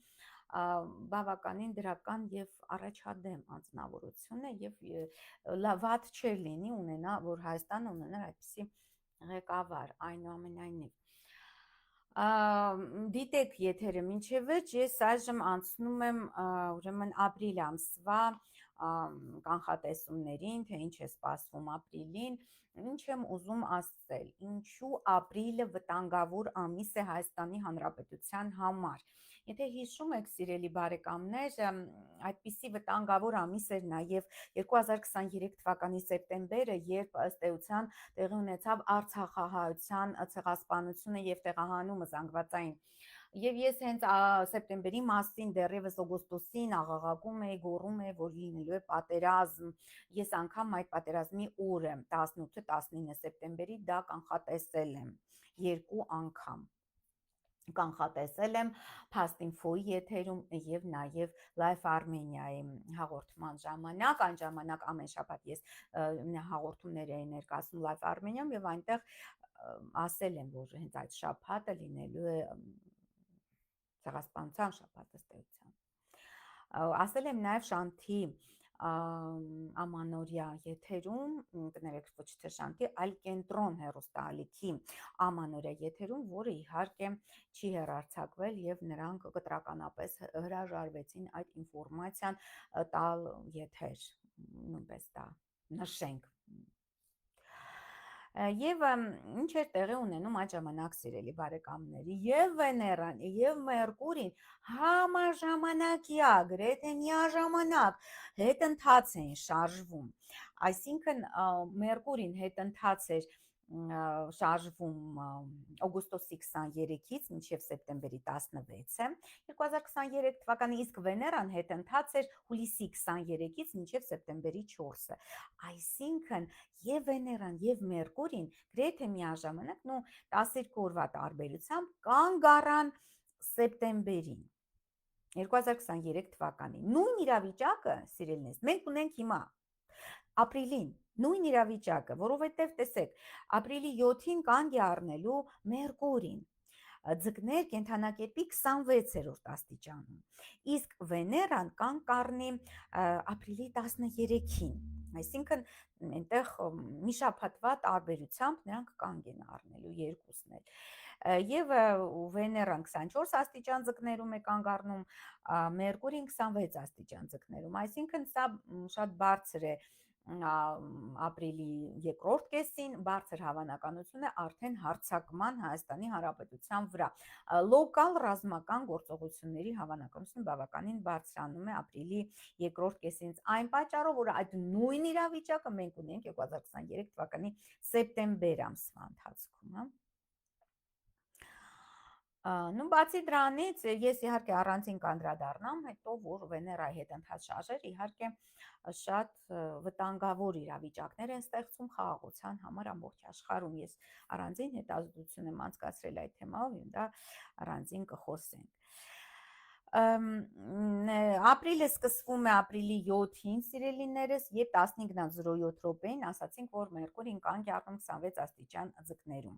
Speaker 1: բավականին դրական եւ առաջադեմ անձնավորություն է եւ վատ չէր լինի ունենա, որ Հայաստանը ունենար այդպիսի ղեկավար, այնուամենայնիվ դիտեք եթերը մինչև վերջ, ես այժմ անցնում եմ ուրեմն ապրիլ ամսվա կանխատեսումներին, թե ինչ է սպասվում ապրիլին, ինչ եմ ուզում ասել, ինչու ապրիլը վտանգավոր ամիս է Հայաստանի Հանրապետության համար։ Եթե հիշում եք, սիրելի բարեկամներ, այդպիսի վտանգավոր ամիս էր նաև 2023 թվականի սեպտեմբերը, երբ ըստ էության տեղի ունեցավ Արցախահայության ցեղասպանությունը եւ տեղահանումը զանգվածային։ Եվ ես հենց սեպտեմբերի մասին դեռևս օգոստոսին աղաղակում էի, գոռում էի, որ լինելու է պատերազմ։ Ես անգամ այդ պատերազմի օրը 18-19 սեպտեմբերի դա կանխատեսել եմ 2 անգամ։ Կանխատեսել եմ Փաստինֆոյի եթերում եւ նաեւ Live Armenia-ի հաղորդման ժամանակ, այն ժամանակ ամեն շաբաթ ես հաղորդումներ էի ներկայացնում Live Armenia-ում եւ այնտեղ ասել եմ, որ հենց այդ շաբաթը լինելու է ցեղասպանության շաբաթ ըստ էության։ Ասել եմ նաեւ Շանթի ամանորյա եթերում, կներեք ոչ թե Շանթի, այլ Կենտրոն հեռուստաալիքի ամանորյա եթերում, որը իհարկե չի հեռարձակվել եւ նրանք կտրականապես հրաժարվեցին այդ ինֆորմացիան տալ եթեր, նույնպես դա նշենք։ Եվ ինչ էր տեղի ունենում այդ ժամանակ, սիրելի բարեկամների, եւ Վեներան, եւ Մերկուրին համաժամանակյա, գրեթե միաժամանակ հետընթաց էին շարժվում, այսինքն Մերկուրին հետընթաց էր շարժվում օգոստոսի 23-ից մինչև սեպտեմբերի 16-ը 2023 թվականի, իսկ Վեներան հետընթաց էր հուլիսի 23-ից մինչև սեպտեմբերի 4-ը, այսինքն եւ Վեներան եւ Մերկուրին գրեթե միաժամանակ 12 օրվա տարբերությամբ կանգ առան սեպտեմբերին 2023 թվականին։ Նույն իրավիճակը, սիրելիներս, մենք ունենք հիմա ապրիլին, նույն իրավիճակը, որովհետև տեսեք, ապրիլի 7-ին կանգ է առնելու Մերկուրին, ձկներ կենդանակերպի 26-րդ աստիճանում, իսկ Վեներան կանգ կառնի ապրիլի 13-ին, այսինքն այնտեղ մի շաբաթվա տարբերությամբ նրանք կանգ են առնելու երկուսն էլ, եւ Վեներան 24 աստիճան ձկներում է կանգ առնում, Մերկուրին 26 աստիճան ձկներում, այսինքն սա շատ բարձր է ապրիլի երկրորդ կեսին, բարձր հավանականություն է արդեն հարձակման Հայաստանի Հանրապետության վրա, լոկալ ռազմական գործողությունների հավանականությունը բավականին բարձրանում է ապրիլի երկրորդ կեսին, այն պատճառով, որ այդ նույն իրավիճակը մենք ունենք 2023 թվականի սեպտեմբեր ամսվա ընթացքում, Բացի դրանից, ես իհարկե առանցին կանդրադառնամ, հետո որ Վեներայի հետընթաց շարժեր իհարկե շատ վտանգավոր իրավիճակներ են ստեղծում խաղաղության համար ամբողջ աշխարհում։ Ես առանձին հետազոտություն եմ անցկացրել այդ թեմայով, եւ դա առանձին կխոսենք։ Ապրիլը սկսվում է ապրիլի 7-ին, սիրելիներս, եւ 15:07 րոպեին ասացինք, որ Մերկուրին կանգ է առնում 26 աստիճան ձկներում։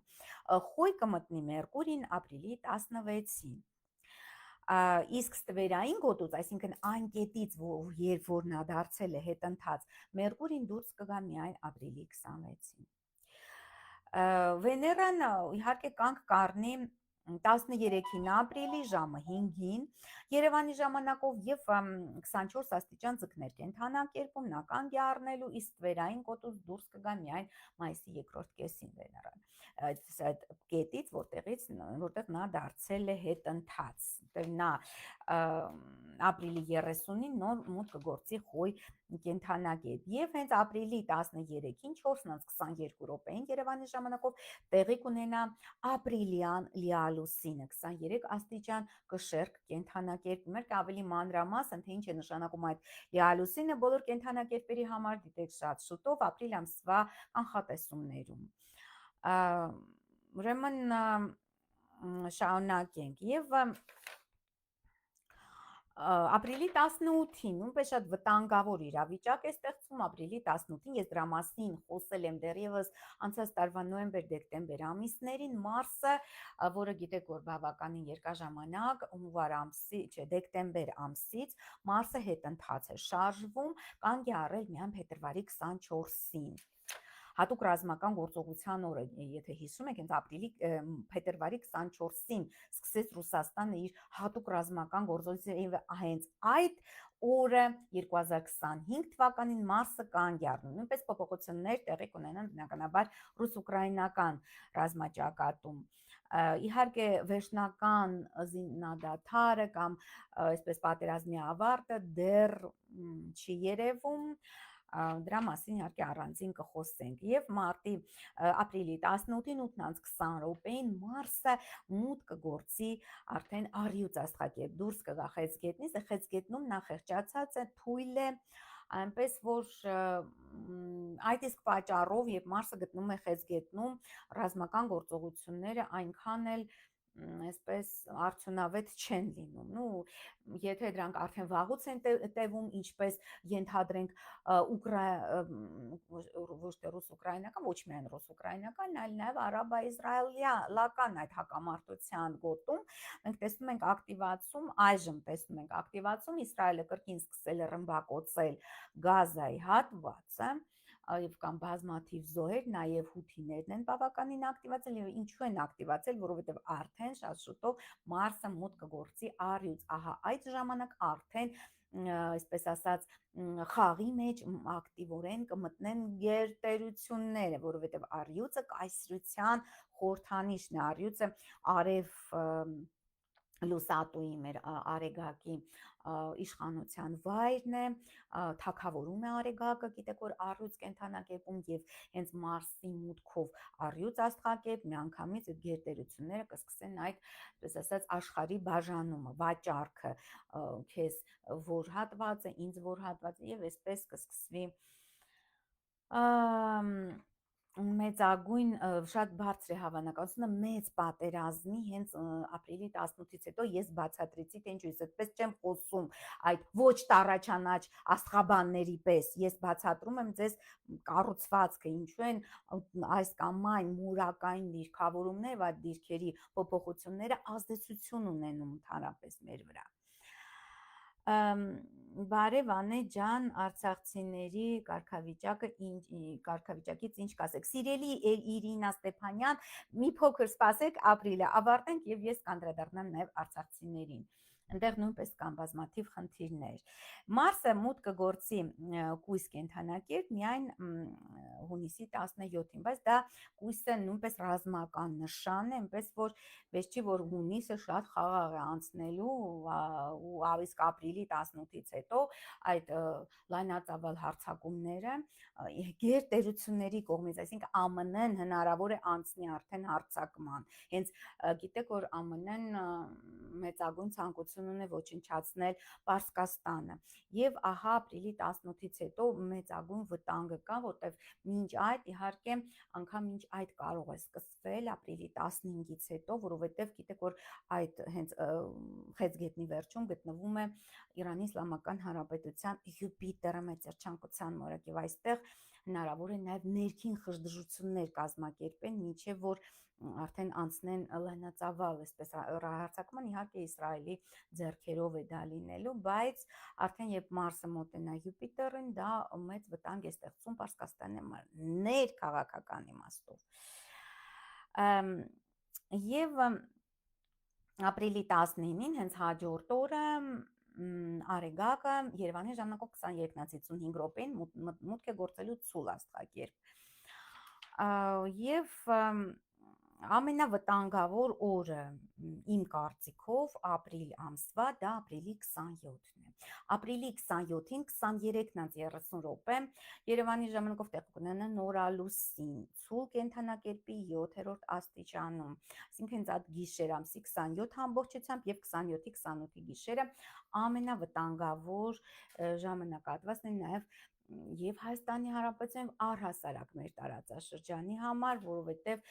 Speaker 1: Խոյ կմտնի Մերկուրին ապրիլի 16-ին։ Իսկ ստվերային գոտուց, այսինքն այն կետից, երբ որ նա դարձել է հետընթաց, Մերկուրին դուրս կգա միայն ապրիլի 26-ին։ Վեներան իհարկե կանգ կառնի 13-ին ապրիլի ժամը 5-ին Երևանի ժամանակով եւ 24 աստիճան ձկներ կենթանակերպում նա կանգ է առնելու, իսկ վերային կոտուց դուրս կգա միայն մայիսի երկրորդ կեսին այդ կետից, որտեղ նա դարձել է հետընթաց, նա ապրիլի 30-ին նոր մուտք կգործի խոյ կենթանակերպ եւ հենց ապրիլի 13-ին 4:22 րոպեին Երևանի ժամանակով տեղի կունենա ապրիլյան լիալուսինը 23 աստիճան կշեռք կենթանակերպ։ Մեր ավելի մանրամասն թե ինչ է նշանակում այդ լիալուսինը բոլոր կենթանակերպերի համար դիտեք շատ շուտով ապրիլ ամսվա կանխատեսումներում։ Ուրեմն շարունակենք եւ ապրիլի 18-ին նույնպես շատ վտանգավոր իրավիճակ է ստեղծվում ապրիլի 18-ին ես դրա մասին խոսել եմ դեռևս անցած տարվա նոյեմբեր-դեկտեմբեր ամիսներին Մարսը, որը գիտեք որ բավականին երկար ժամանակ հունվար ամսի, չէ, դեկտեմբեր ամսից Մարսը հետընթաց է շարժվում, կանգ է առել միայն փետրվարի 24-ին։ Հատուկ ռազմական գործողության օրը, եթե հիշում եք, հենց ապրիլի փետրվարի 24-ին սկսեց Ռուսաստանը իր հատուկ ռազմական գործողությունը եւ հենց այդ օրը 2025 թվականին Մարսը կանգ է առնում։ Նույնպես փոփոխություններ տեղի կունենան բնականաբար ռուս-ուկրաինական ռազմաճակատում։ Իհարկե վերջնական զինադադարը կամ այսպես պատերազմի ավարտը դեռ չի երևում, դրա մասին իհարկե առանձին կխոսենք եւ ապրիլի 18-ին 8:20 րոպեին Մարսը մուտք կգործի արդեն առյուծ աստղակերպ դուրս կգա Խեցգետնից, Խեցգետնում նա խեղճացած է, թույլ է, այնպես որ այդ իսկ պատճառով երբ Մարսը գտնում է Խեցգետնում ռազմական գործողությունները այնքան էլ այսպես արդյունավետ չեն լինում։ Եթե դրանք արդեն վաղուց են տևում, ինչպես ենթադրենք ոչ թե ռուս-ուկրաինական, ոչ միայն ռուս-ուկրաինական, այլ նաև արաբա-իսրայելական այդ հակամարտության գոտում մենք տեսնում ենք ակտիվացում, այժմ տեսնում ենք ակտիվացում, Իսրայելը կրկին սկսել է ռմբակոծել Գազայի հատվածը եւ կամ բազմաթիվ զոհեր, նաեւ հութիներն են բավականին ակտիվացել եւ ինչու են ակտիվացել, որովհետեւ արդեն շատ շուտով Մարսը մուտք կգործի առյուծ, ահա այդ ժամանակ արդեն այսպես ասած խաղի մեջ ակտիվորեն կմտնեն գերտերությունները, որովհետեւ առյուծը կայսրության խորհրդանիշն է, առյուծը արև լուսատուի մեր արեգակի իշխանության վայրն է, թագավորում է արեգակը, գիտեք որ առյուծ կենթանակերպում եւ հենց Մարսի մուտքով առյուծ աստղակերպ միանգամից այդ գերտերությունները կսկսեն այդ, այսպես ասած, աշխարհի բաժանումը, վաճառքը, քեզ որ հատվածը, ինձ որ հատվածը եւ այսպես կսկսվի մեծագույն շատ բարձր է հավանականությունը մեծ պատերազմի հենց ապրիլի 18-ից հետո ես բացատրեցի թե ինչու ես այդպես չեմ խոսում այդ ոչ տառաչանաչ աստղաբանների պես, ես բացատրում եմ ձեզ կառուցվածքը, ինչու են այս կամ այն մուրակային դիրքավորումները եւ այդ դիրքերի փոփոխությունները ազդեցություն ունենում ընդհանրապես մեր վրա։ Բարև Անե ջան, արցախցիների կարգավիճակից ինչ կասեք։ Սիրելի Իրինա Ստեփանյան, մի փոքր սպասեք, ապրիլը ավարտենք եւ ես կանդրադառնամ նաեւ արցախցիներին։ Այնտեղ նույնպես կան բազմաթիվ խնդիրներ։ Մարսը մուտք կգործի կույս կենթանակերպ միայն հունիսի 17-ին, բայց դա կույսը նույնպես ռազմական նշան է, այնպես որ վեճ չի որ հունիսը շատ խաղաղ է անցնելու ու իսկ ապրիլի 18-ից հետո այդ լայնածավալ հարձակումները գերտերությունների կողմից, այսինքն ԱՄՆ-ն հնարավոր է անցնի արդեն հարձակման։ Հենց գիտեք որ ԱՄՆ-ն մեծագույն ցանկություն ունի ոչնչացնել Պարսկաստանը եւ ահա ապրիլի 18-ից հետո մեծագույն վտանգը կա, որտեվ մինչ այդ իհարկե անգամ մինչ այդ կարող է սկսվել ապրիլի 15-ից հետո, որովհետեւ գիտեք որ այդ հենց Խեցգետնի վերջում գտնվում է Իրանի Իսլամական Հանրապետության Յուպիտերը մեծերչանկության մորակ եւ այստեղ հնարավոր է նաեւ ներքին խժդժություններ կազմակերպեն, մինչեւ որ արդեն անցնեն լայնածավալ այսպես հարձակման, իհարկե Իսրայելի ձեռքերով է դա լինելու, բայց արդեն երբ Մարսը մոտենա Յուպիտերին, դա մեծ վտանգ է ստեղծում Պարսկաստանի ներքաղաքական իմաստով։ Եվ ապրիլի 19-ին հենց հաջորդ օրը Արեգակը Երևանի ժամանակով 23:55 րոպեին մուտք է գործելու ցուլ աստղակերպ։ Եվ ամենավտանգավոր օրը իմ կարծիքով ապրիլ ամսվա դա ապրիլի 27-ն է։ Ապրիլի 27-ին 23:30 րոպե Երևանի ժամանակով տեղ կունենա նորալուսին ցուլ կենդանակերպի 7-րդ աստիճանում, այսինքն հենց այդ գիշեր ամսի 27 ամբողջությամբ եւ 27-ի 28-ի գիշերը ամենավտանգավոր ժամանակահատվածն է նաեւ եւ Հայաստանի Հանրապետության առհասարակ մեր տարածաշրջանի համար, որովհետեւ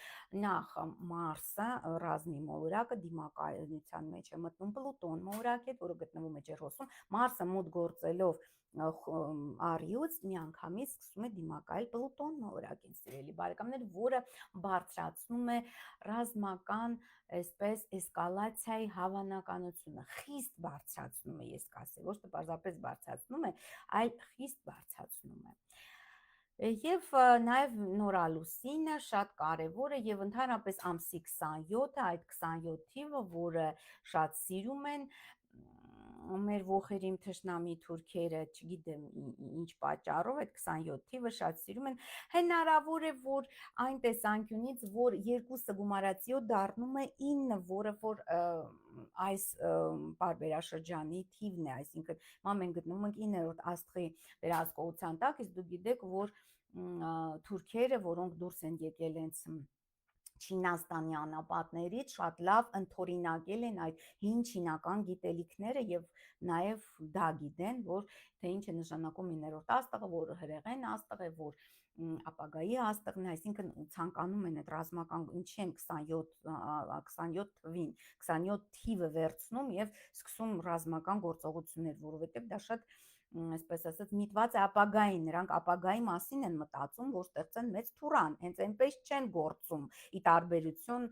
Speaker 1: նախ Մարսը ռազմի մոլորակը դիմակայության մեջ է մտնում Պլուտոն մոլորակի հետ, որը գտնվում է Ջերհոսում, Մարսը մուտք գործելով առյուծ միանգամից սկսում է դիմակայել Պլուտոն մոլորակին, սիրելի բարեկամներ, որը բարձրացնում է ռազմական այսպես էսկալացիայի հավանականությունը, խիստ բարձրացնում է, ես կասեմ, ոչ թե պարզապես բարձրացնում է, այլ խիստ բարձրացնում է։ Եվ նաև նորալուսինը շատ կարևոր է եւ ընդհանրապես ամսի 27-ը, այդ 27 թիվը, որը շատ սիրում են մեր ողերիմ թշնամի թուրքերը, չգիտեմ ինչ պատճառով, այդ 27 թիվը շատ սիրում են, հնարավոր է, որ այն տեսանկյունից, որ երկուսը գումարած 7 դառնում է 9, որը որ այս պարբերաշրջանի թիվն է, այսինքն մենք գտնվում ենք 9-րդ աստղի վերահսկողության տակ, իսկ դուք գիտեք, որ թուրքերը, որոնք դուրս են եկել հենց Չինաստանի անապատներից, շատ լավ ընդօրինակել են այդ հին չինական գիտելիքները եւ նաեւ դա գիտեն, որ թե ինչ է նշանակում 9-րդ աստղը, որ հրեղեն աստղ է, որ ապագայի աստղն է, այսինքն ցանկանում են այդ ռազմական ինչի են 27 թվին, 27 թիվը վերցնում եւ սկսում ռազմական գործողություններ, որովհետեւ դա շատ այսպես ասած միտված է ապագային, նրանք ապագայի մասին են մտածում, որ ստեղծեն մեծ թուրան, հենց այնպես չեն գործում, ի տարբերություն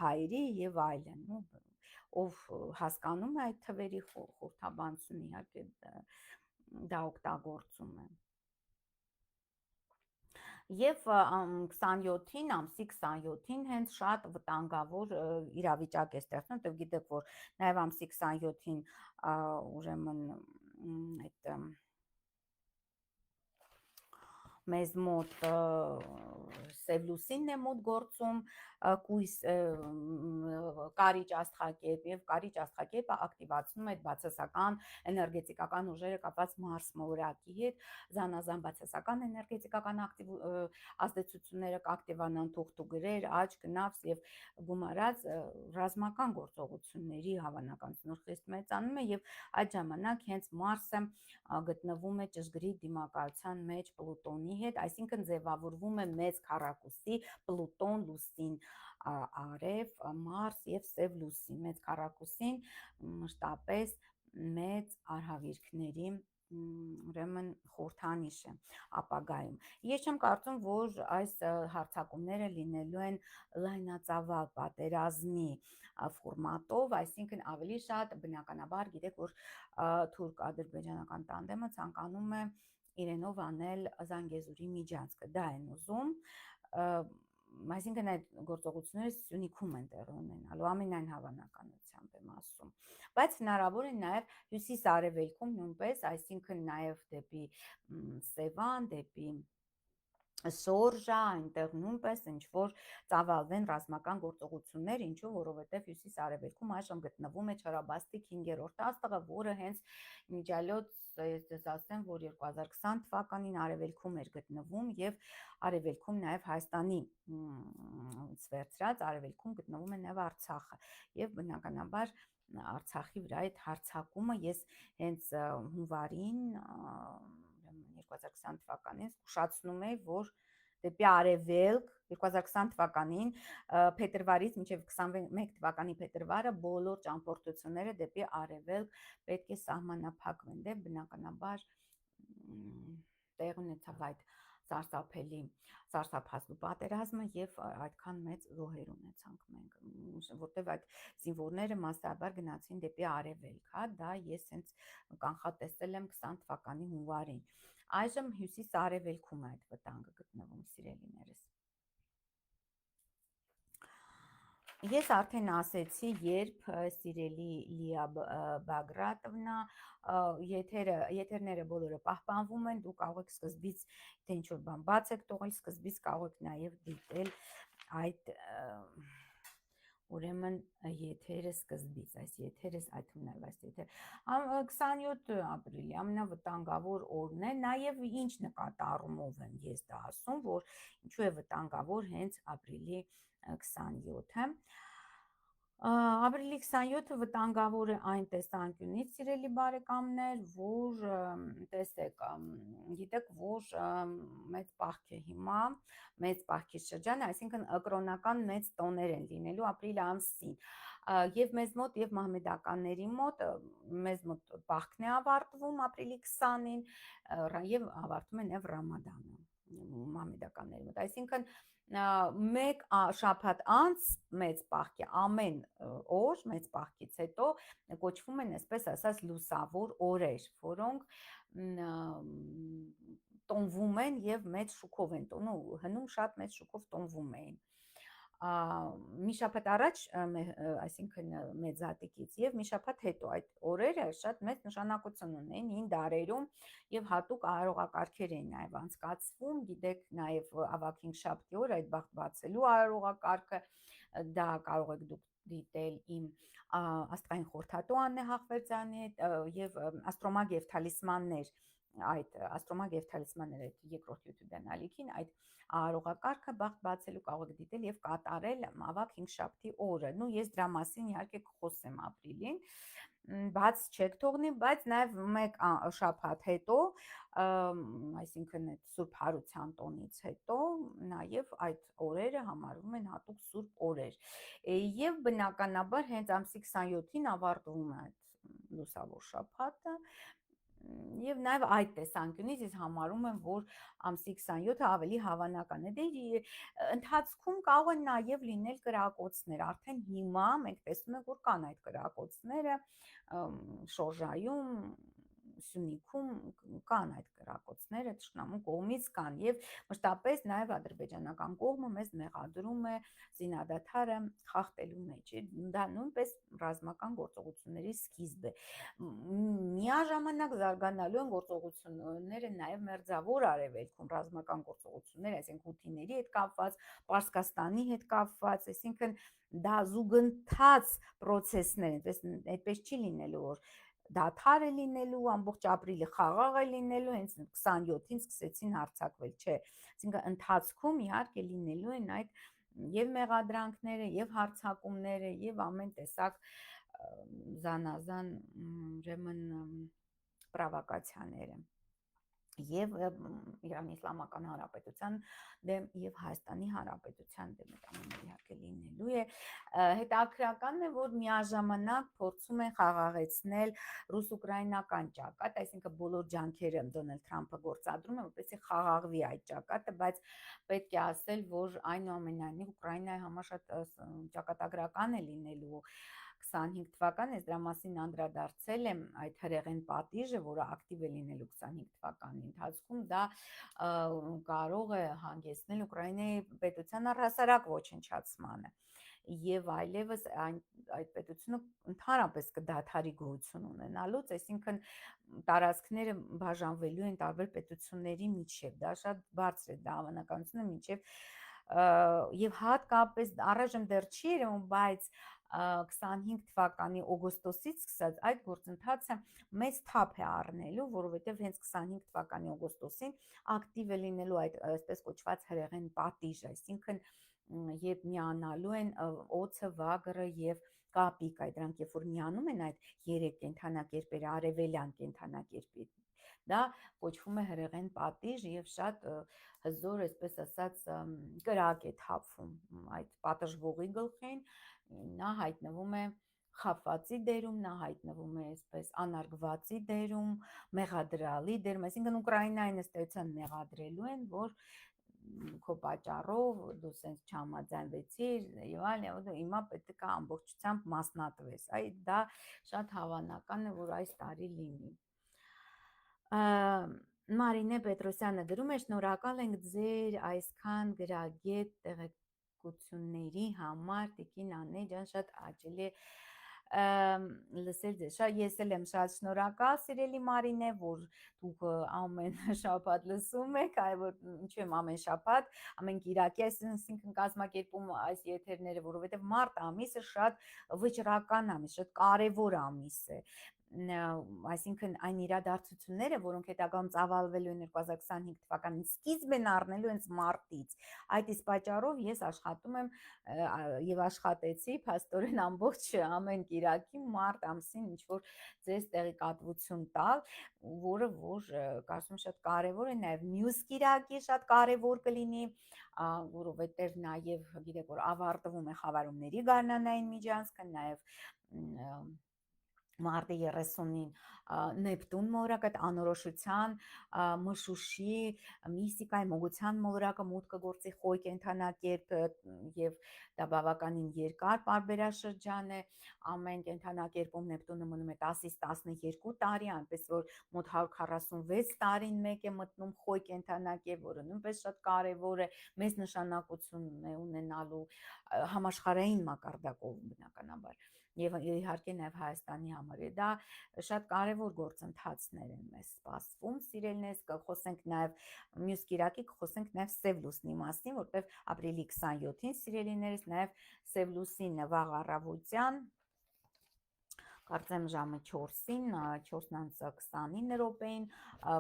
Speaker 1: հայերի եւ այլն, ով հասկանում է այդ թվերի խորհրդաբանությունը, իհարկե դա օգտագործում է։ Եվ 27-ին, ամսի 27-ին հենց շատ վտանգավոր իրավիճակ է ստեղծում, դուք գիտեք, որ նաև ամսի 27-ին ուրեմն այդ մեզ մոտ Սևլուսինն է մոտ գործում կույս կարիճ աստղակերպ եւ կարիճ աստղակերպը ակտիվացնում է բացասական էներգետիկական ուժերը կապված Մարս մոլորակի հետ, զանազան բացասական էներգետիկական ազդեցությունները կակտիվանան թուղթուգրեր, աճ, նավթ եւ գումարած ռազմական գործողությունների հավանականությունը խիստ մեծանում է եւ այդ ժամանակ հենց Մարսը գտնվում է ճշգրիտ դիմակայության մեջ Պլուտոնի հետ, այսինքն ձևավորվում է մեծ քառակուսի Պլուտոն, Լուսին, Արև, Մարս եւ Սև լուսին, մեծ քառակուսին մշտապես մեծ արհավիրքների ուրեմն խորհրդանիշ է ապագայում։ Ես չեմ կարծում, որ այս հարձակումները լինելու են լայնածավալ պատերազմի ֆորմատով, այսինքն ավելի շատ բնականաբար գիտեք, որ թուրք-ադրբեջանական տանդեմը ցանկանում է իրենով անել Զանգեզուրի միջանցքը, դա են ուզում, այսինքն այդ գործողությունները Սյունիքում են տեղի ունենալու, ամենայն հավանականությամբ եմ ասում, բայց հնարավոր է նաև հյուսիս-արևելքում նույնպես, այսինքն նաև դեպի Սևան, դեպի Շորժա, այնտեղ նույնպես ինչ-որ ծավալվեն ռազմական գործողություններ, ինչու, որովհետև հյուսիս-արևելքում այժմ գտնվում է Չորաբաստիկ 5-րդ աստղը, որը հենց միջալյոց, ես ձեզ ասեմ, որ 2020 թվականին արևելքում էր գտնվում եւ արևելքում նաեւ Հայաստանի վերցրած արևելքում գտնվում է նաեւ Արցախը եւ բնականաբար Արցախի վրա այդ հարձակումը ես հենց հունվարին 2020 թվականին զգուշացնում էի, որ դեպի արևելք 2020 թվականին փետրվարից մինչև 21 թվականի փետրվարը բոլոր ճամփորդությունները դեպի արևելք պետք է սահմանափակվեն, դե բնականաբար տեղ ունեցավ այդ սարսափելի սարսափազդու պատերազմը եւ այդքան մեծ զոհեր ունեցանք մենք, որտեվ այդ զինվորները մասսայաբար գնացին դեպի արևելք, հա, դա ես հենց կանխատեսել եմ 20 թվականի հունվարին։ Այժմ հյուսիս-արևելքում է այդ վտանգը գտնվում, սիրելիներս։ Ես արդեն ասեցի, երբ սիրելի Լիա Բագրատովնա, եթերները բոլորը պահպանվում են, դուք կարող եք սկզբից, թե ինչ-որ բան բաց եք թողել, սկզբից կարող եք նաև դիտել այդ ուրեմն եթերը սկզբից, այս եթերս, այդ թվում այս եթեր, 27 ապրիլի ամենավտանգավոր օրն է, նաև ինչ նկատառումով եմ ես դա ասում, որ ինչու է վտանգավոր հենց ապրիլի 27-ը, ապրիլի 27-ը վտանգավոր է այն տեսանկյունից, սիրելի բարեկամներ, որ տեսեք, գիտեք, որ մեծ պահք է հիմա, մեծ պահքի շրջան, այսինքն կրոնական մեծ տոներ են լինելու ապրիլ ամսին, եւ մեզ մոտ եւ մահմեդականների մոտ, մեզ մոտ պահքն է ավարտվում ապրիլի 20-ին եւ ավարտվում է նաեւ Ռամադանը մահմեդականների մոտ, այսինքն մեկ շաբաթ անց մեծ պահքի ամեն օր մեծ պահքից հետո կոչվում են այսպես ասած լուսավոր օրեր, որոնք տոնվում են եւ մեծ շուկով են տոնում, հնում շատ մեծ շուկով տոնվում էին մի շաբաթ առաջ, այսինքն մեծատիկից եւ մի շաբաթ հետո այդ օրերը շատ մեծ նշանակություն ունեն հին դարերում եւ հատուկ արարողակարգեր էին նաեւ անցկացվում, գիտեք նաեւ ավագ հինգշաբթի օր այդ բախտ բացելու արարողակարգը, դա կարող եք դուք դիտել իմ աստղային խորհրդատու Աննե Հախվերդյանի հետ եւ աստրոմագ եւ թալիսմաններ այդ աստրոմագ եւ թալիսմաններ այդ երկրորդ YouTube-յան ալիքին այդ արարողակարգը բախտ բացելու կարող եք դիտել եւ կատարել ավագ հինգշաբթի օրը։ Նու ես դրա մասին իհարկե կխոսեմ ապրիլին, բաց չեք թողնի, բայց նաեւ մեկ շաբաթ հետո, այսինքն այդ Սուրբ Հարության տոնից հետո նաեւ այդ օրերը համարվում են հատուկ սուրբ օրեր։ Եվ բնականաբար հենց ամսի 27-ին ավարտվում է այդ լուսավոր շաբաթը եւ նաեւ այդ տեսանկյունից ես համարում եմ, որ ամսի 27-ը ավելի հավանական է։ Դե ընթացքում կարող են նաեւ լինել կրակոցներ, արդեն հիմա մենք տեսնում ենք, որ կան այդ կրակոցները Շորժայում, Սյունիքում կան այդ կրակոցները, թշնամու կողմից կան եւ մշտապես նաեւ ադրբեջանական կողմը մեզ մեղադրում է զինադադարը խախտելու մեջ։ Դա նույնպես ռազմական գործողությունների սկիզբ է։ Միաժամանակ զարգանալու են գործողությունները նաեւ Մերձավոր Արևելքում, ռազմական գործողություններ, այսինքն հութիների հետ կապված, Պարսկաստանի հետ կապված, այսինքն դա զուգընթաց process-ներ են, այդպես չի լինելու, որ դադար է լինելու, ամբողջ ապրիլը խաղաղ է լինելու, հենց 27-ին սկսեցին հարձակվել, չէ, այսինքն ընթացքում իհարկե լինելու են այդ եւ մեղադրանքները, եւ հարձակումները, եւ ամեն տեսակ զանազան ուրեմն պրովոկացիաները եւ Իրանի Իսլամական Հանրապետության դեմ եւ Հայաստանի Հանրապետության դեմ իհարկե լինելու է, հետաքրքրական է, որ միաժամանակ փորձում են խաղաղեցնել ռուս-ուկրաինական ճակատ, այսինքն բոլոր ջանքերը Դոնալդ Թրամփը գործադրում է, որպեսզի խաղաղվի այդ ճակատը, բայց պետք է ասել, որ այնուամենայնիվ Ուկրաինայի համար շատ ճակատագրական է լինելու 25 թվականն, ես դրա մասին անդրադարձել եմ, այդ հրեղեն պատիժը, որը ակտիվ է լինելու 25 թվականի ընթացքում, դա կարող է հանգեցնել Ուկրաինայի պետության առհասարակ ոչնչացմանը եւ այլևս այդ պետությունը ընդհանրապես կդադարի գոյություն ունենալուց, այսինքն տարածքները բաժանվելու են տարբեր պետությունների միջև, դա շատ բարձր է, դա հավանականությունը միջև եւ հատկապես առայժմ դեռ չի երևում, բայց 25 թվականի օգոստոսից սկսած այդ գործընթացը մեծ թափ է առնելու, որովհետև հենց 25 թվականի օգոստոսին ակտիվ է լինելու այդ այսպես կոչված հրեղեն պատիժը, այսինքն երբ միանալու են օձը, վագրը եւ կապիկը, դրանք երբ որ միանում են այդ երեք կենդանակերպերը, արևելյան կենդանակերպերը, դա կոչվում է հրեղեն պատիժ եւ շատ հզոր, այսպես ասած, կրակ է թափվում այդ պատժվողի գլխին, նա հայտնվում է խաբվածի դերում, նա հայտնվում է այսպես անարգվածի դերում, մեղադրալի դերում, այսինքն Ուկրաինային ըստ էության մեղադրելու են, որ քո պատճառով դու սենց չհամաձայնվեցիր եւ այլն, հիմա պետք է ամբողջությամբ մասնատվես, այդ դա շատ հավանական է, որ այս տարի լինի։ Մարինե Պետրոսյանը գրում է, շնորհակալ ենք ձեր այսքան գրագետ բժշկությունների համար տիկին Աննե ջան շատ աջելի լսել ձեզ, ես էլ եմ շատ շնորհակալ սիրելի Մարինե, որ դուք ամեն շաբաթ լսում եք, այ որ ինչու եմ ամեն շաբաթ, ամեն կիրակի այսինքն կազմակերպում այս եթերները, որովհետև մարտ ամիսը շատ վճռական ամիս, շատ կարևոր ամիս է, այսինքն այն իրադարձությունները, որոնք հետագայում ծավալվելու են 2025 թվականին սկիզբ են առնելու հենց մարտից, այդ իսկ պատճառով ես աշխատում եմ եւ աշխատեցի փաստորեն ամբողջ ամեն կիրակի մարտ ամսին ինչ որ ձեզ տեղեկատվություն տալ, որը որ կարծում շատ կարևոր է, նաեւ մյուս կիրակի շատ կարևոր կլինի, որովհետեւ նաեւ գիտեք որ ավարտվում է խավարումների գարնանային միջանցքը, նաեւ մարտի 30-ին Նեպտուն մոլորակը, այդ անորոշության, մշուշի, միստիկայի, մոգության մոլորակը մուտքը գործի խոյ կենդանակերպ եւ դա բավականին երկար պարբերաշրջան է, ամեն կենդանակերպում Նեպտունը մնում է 10-ից 12 տարի, այնպես որ մոտ 146 տարին մեկ է մտնում խոյ կենդանակերպ, որը նույնպես շատ կարևոր է, մեծ նշանակություն է ունենալու համաշխարհային մակարդակով բնականաբար եւ իհարկե նաեւ Հայաստանի համար է դա շատ կարևոր գործընթացներ են մեզ սպասվում սիրելիներս կխոսենք նաեւ մյուս կիրակի կխոսենք նաեւ Սև լուսնի մասին որտեւ ապրիլի 27-ին սիրելիներս նաեւ Սև լուսինը վաղ առավոտյան կարծեմ ժամը 4-ին 4:29 րոպեին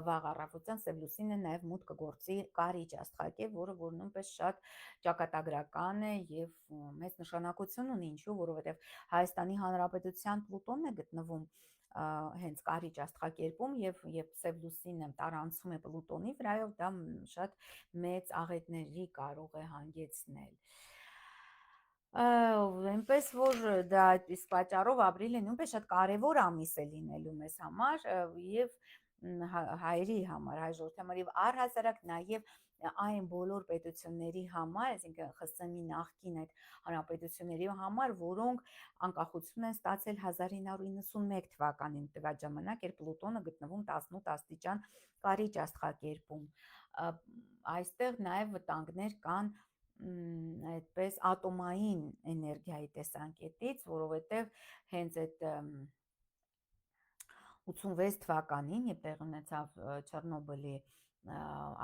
Speaker 1: վաղ առավոտյան Սև լուսինը նաև մուտք կգործի Կարիճ աստղակերպ, որը որ նույնպես շատ ճակատագրական է եւ մեծ նշանակություն ունի, ինչու, որովհետեւ Հայաստանի Հանրապետության Պլուտոնն է գտնվում հենց Կարիճ աստղակերպում եւ Սև լուսինը տարանցում է Պլուտոնի վրայով, դա շատ մեծ աղետների կարող է հանգեցնել այնպես որ դա այդպես պատճառով ապրիլը նույնպես շատ կարևոր ամիս է լինելու մեզ համար եւ հայերի համար, հայ ժողովրդի համար եւ առհասարակ նաեւ այն բոլոր պետությունների համար, այսինքն ԽՍՀՄ-ի նախկին այդ հանրապետությունների համար, որոնք անկախություն են ստացել 1991 թվականին, տվյալ ժամանակ, երբ Պլուտոնը գտնվում 18 աստիճան Կարիճ աստղակերպում։ Այստեղ նաեւ վտանգներ կան այդպես ատոմային էներգիայի տեսանկյունից, որովհետև հենց այդ 86 թվականին, երբ տեղի ունեցավ Չեռնոբիլի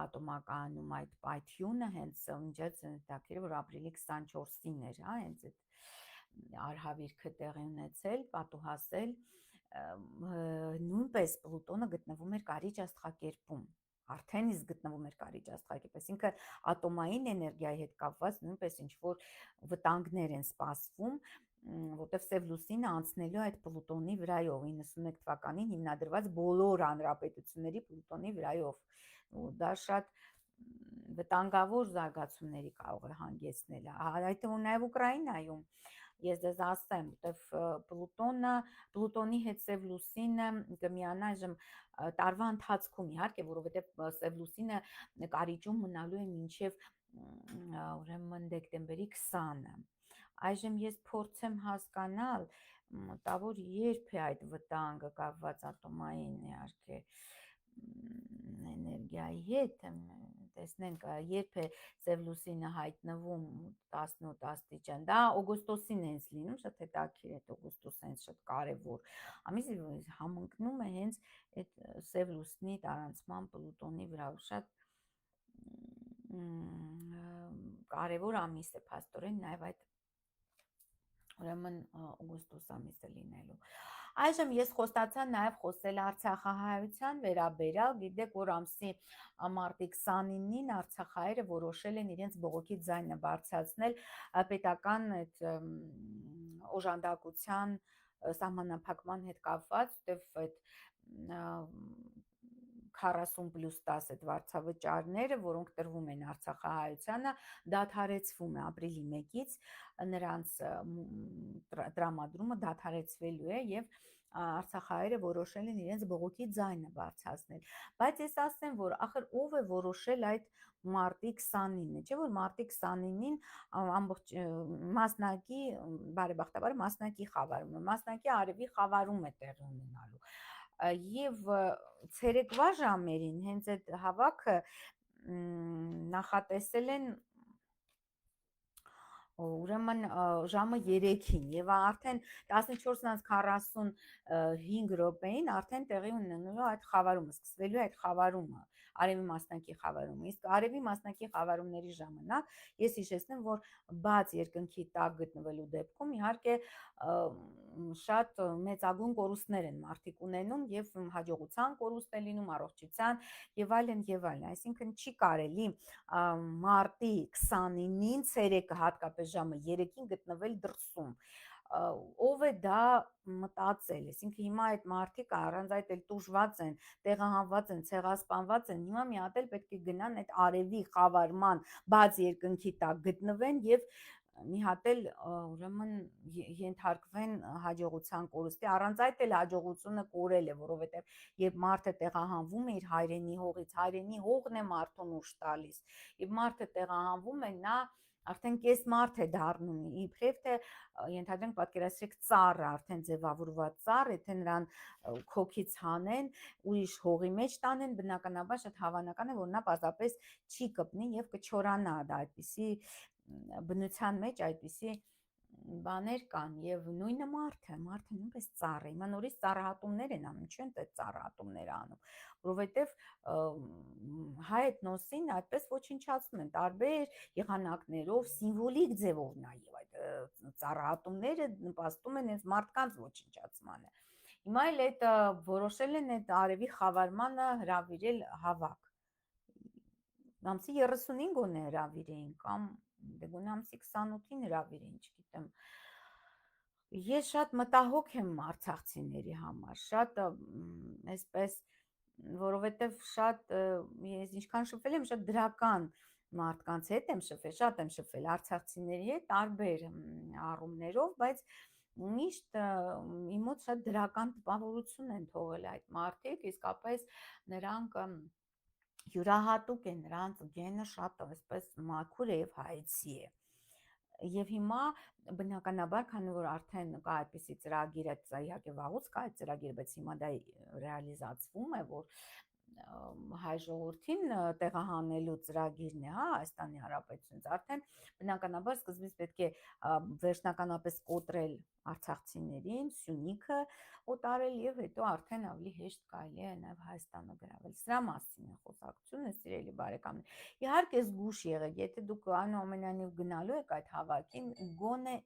Speaker 1: ատոմակայանում այդ պայթյունը, հենց միջից հետաքրքիր որ ապրիլի 24-ին էր, հա, հենց այդ արհավիրքը տեղի ունեցել, պատուհասել, նույնպես Պլուտոնը գտնվում էր Կարիճ աստղակերպում արդեն իսկ գտնվում էր Կարիճ աստղակերպ, այսինքն ատոմային էներգիայի հետ կապված նույնպես ինչ որ վտանգներ են սպասվում, որտեղ Սև լուսինը անցնելու այդ Պլուտոնի վրայով 91 թվականին հիմնադրված բոլոր հանրապետությունների Պլուտոնի վրայով, դա շատ վտանգավոր զարգացումների կարող է հանգեցնել, այդ նաև Ուկրաինայում ես դες ասեմ, որտեվ Պլուտոնի հետ Սև լուսինը կմիանա այժմ տարվա ընթացքում իհարկե, որովհետև Սև լուսինը Կարիճում մնալու է մինչև ուրեմն դեկտեմբերի 20-ը։ Այժմ ես փորձեմ հասկանալ, մոտավոր երբ է այդ վտանգը կապված ատոմային իհարկե էներգիայի հետ, տեսնենք երբ է Սև լուսինը հայտնվում 18 աստիճան, դա օգոստոսին է հենց լինում, շատ հետաքրքիր է օգոստոսը հենց շատ կարևոր ամիս համընկնում է հենց այդ Սև լուսնի տարանցման Պլուտոնի վրա, շատ կարևոր ամիս է փաստորեն նաև այդ ուրեմն օգոստոս ամիսը լինելու։ Այժմ ես խոստացա նաև խոսել Արցախահայության վերաբերյալ, գիտեք, որ ամսի մարտի 29-ին արցախահայերը որոշել են իրենց բողոքի ձայնը բարձրացնել պետական այդ օժանդակության սահմանափակման հետ կապված, որտեվ այդ 40+10 այդ վարձավճարները, որոնք տրվում են Արցախահայությանը, դադարեցվում է ապրիլի 1-ից, նրանց տրամադրումը դադարեցվելու է եւ Արցախահայերը որոշել են իրենց բողոքի ձայնը բարձրացնել, բայց ես ասեմ, որ ախր ով է որոշել այդ մարտի 29-ը, չէ՞ որ մարտի 29-ին ամբողջ մասնակի, բարեբախտաբար մասնակի խավարում է, մասնակի արևի խավարում է տեղի ունենալու եւ ցերեկվա ժամերին հենց այդ հավաքը նախատեսել են ուրեմն ժամը 3-ին եւ արդեն 14:45 րոպեին արդեն տեղի ունենալու այդ խավարումը, սկսվելու է այդ խավարումը, արևի մասնակի խավարումը։ Իսկ արևի մասնակի խավարումների ժամանակ ես հիշեցնեմ, որ բաց երկնքի տակ գտնվելու դեպքում իհարկե շատ մեծագույն կորուստներ են մարդիկ ունենում եւ հաջողության կորուստ է լինում, առողջության եւ այլն եւ այլն։ Այսինքն չի կարելի մարտի 29-ին ցերեկը հատկապես ժամը 3-ին գտնվել դրսում, ով է դա մտածել, այսինքն հիմա այդ մարդիկ առանց այդ էլ տուժված են, տեղահանված են, ցեղասպանված են, հիմա մի հատ էլ պետք է գնան այդ արևի խավարման բաց երկնքի տակ գտնվեն եւ մի հատ էլ ուրեմն ենթարկվեն հաջողության կորուստի, առանց այդ էլ հաջողությունը կորել է, որովհետեւ երբ մարդը տեղահանվում է իր հայրենի հողից, հայրենի հողն է մարդուն ուժ տալիս, եւ մարդը տեղահանվում է, նա արդեն կես մարդ է դառնում, իբրև թե ենթադրենք պատկերացրեք ծառը, արդեն ձևավորված ծառ, եթե նրան քոքից հանեն, ուրիշ հողի մեջ տանեն, բնականաբար շատ հավանական է, որ նա պարզապես չի կպնի եւ կչորանա, դա այդպիսի բնության մեջ այդպիսի բաներ կան եւ նույնը մարդը նույնպես ծառ է, հիմա նորից ծառահատումներ են անում, ինչու են այդ ծառահատումները անում, որովհետեւ հայ էթնոսին այդպես ոչնչացնում են տարբեր եղանակներով, սիմվոլիկ ձևով նաեւ այդ ծառահատումները նպաստում են հենց մարդկանց ոչնչացմանը։ Հիմա էլ այդ որոշել են այդ արևի խավարմանը հրավիրել հավաք, ամսի 35 գոնե հրավիրեին կամ գոնե ամսի 28-ին հրավիրեին, չգիտեմ։ Ես շատ մտահոգ եմ արցախցիների համար, շատ այսպես, որովհետև շատ ես ինչքան շփվել եմ, շատ դրական մարդկանց հետ եմ շփվել, շատ եմ շփվել արցախցիների հետ տարբեր առումներով, բայց միշտ իմ մոտ շատ դրական տպավորություն են թողել այդ մարդիկ, իսկապես նրանք յուրահատուկ է, նրանց գենը շատ այսպես մաքուր է եւ հայցի է։ Եվ հիմա բնականաբար, քանի որ արդեն կա այդպիսի ծրագիր, իհարկե վաղուց կա այդ ծրագիրը, բայց հիմա դա ռեալիզացվում է, որ հայ ժողովրդին տեղահանելու ծրագիրն է, հա, Հայաստանի Հանրապետությունից, արդեն բնականաբար սկզբից պետք է վերջնականապես կոտրել արցախցիներին, Սյունիքը օտարել եւ հետո արդեն ավելի հեշտ կարելի է նաեւ Հայաստանը գրավել։ Սրա մասին է խոսակցությունը, սիրելի բարեկամներ։ Իհարկե զգուշ եղեք, եթե դուք այնուամենայնիվ գնալու եք այդ հավաքին, գոնե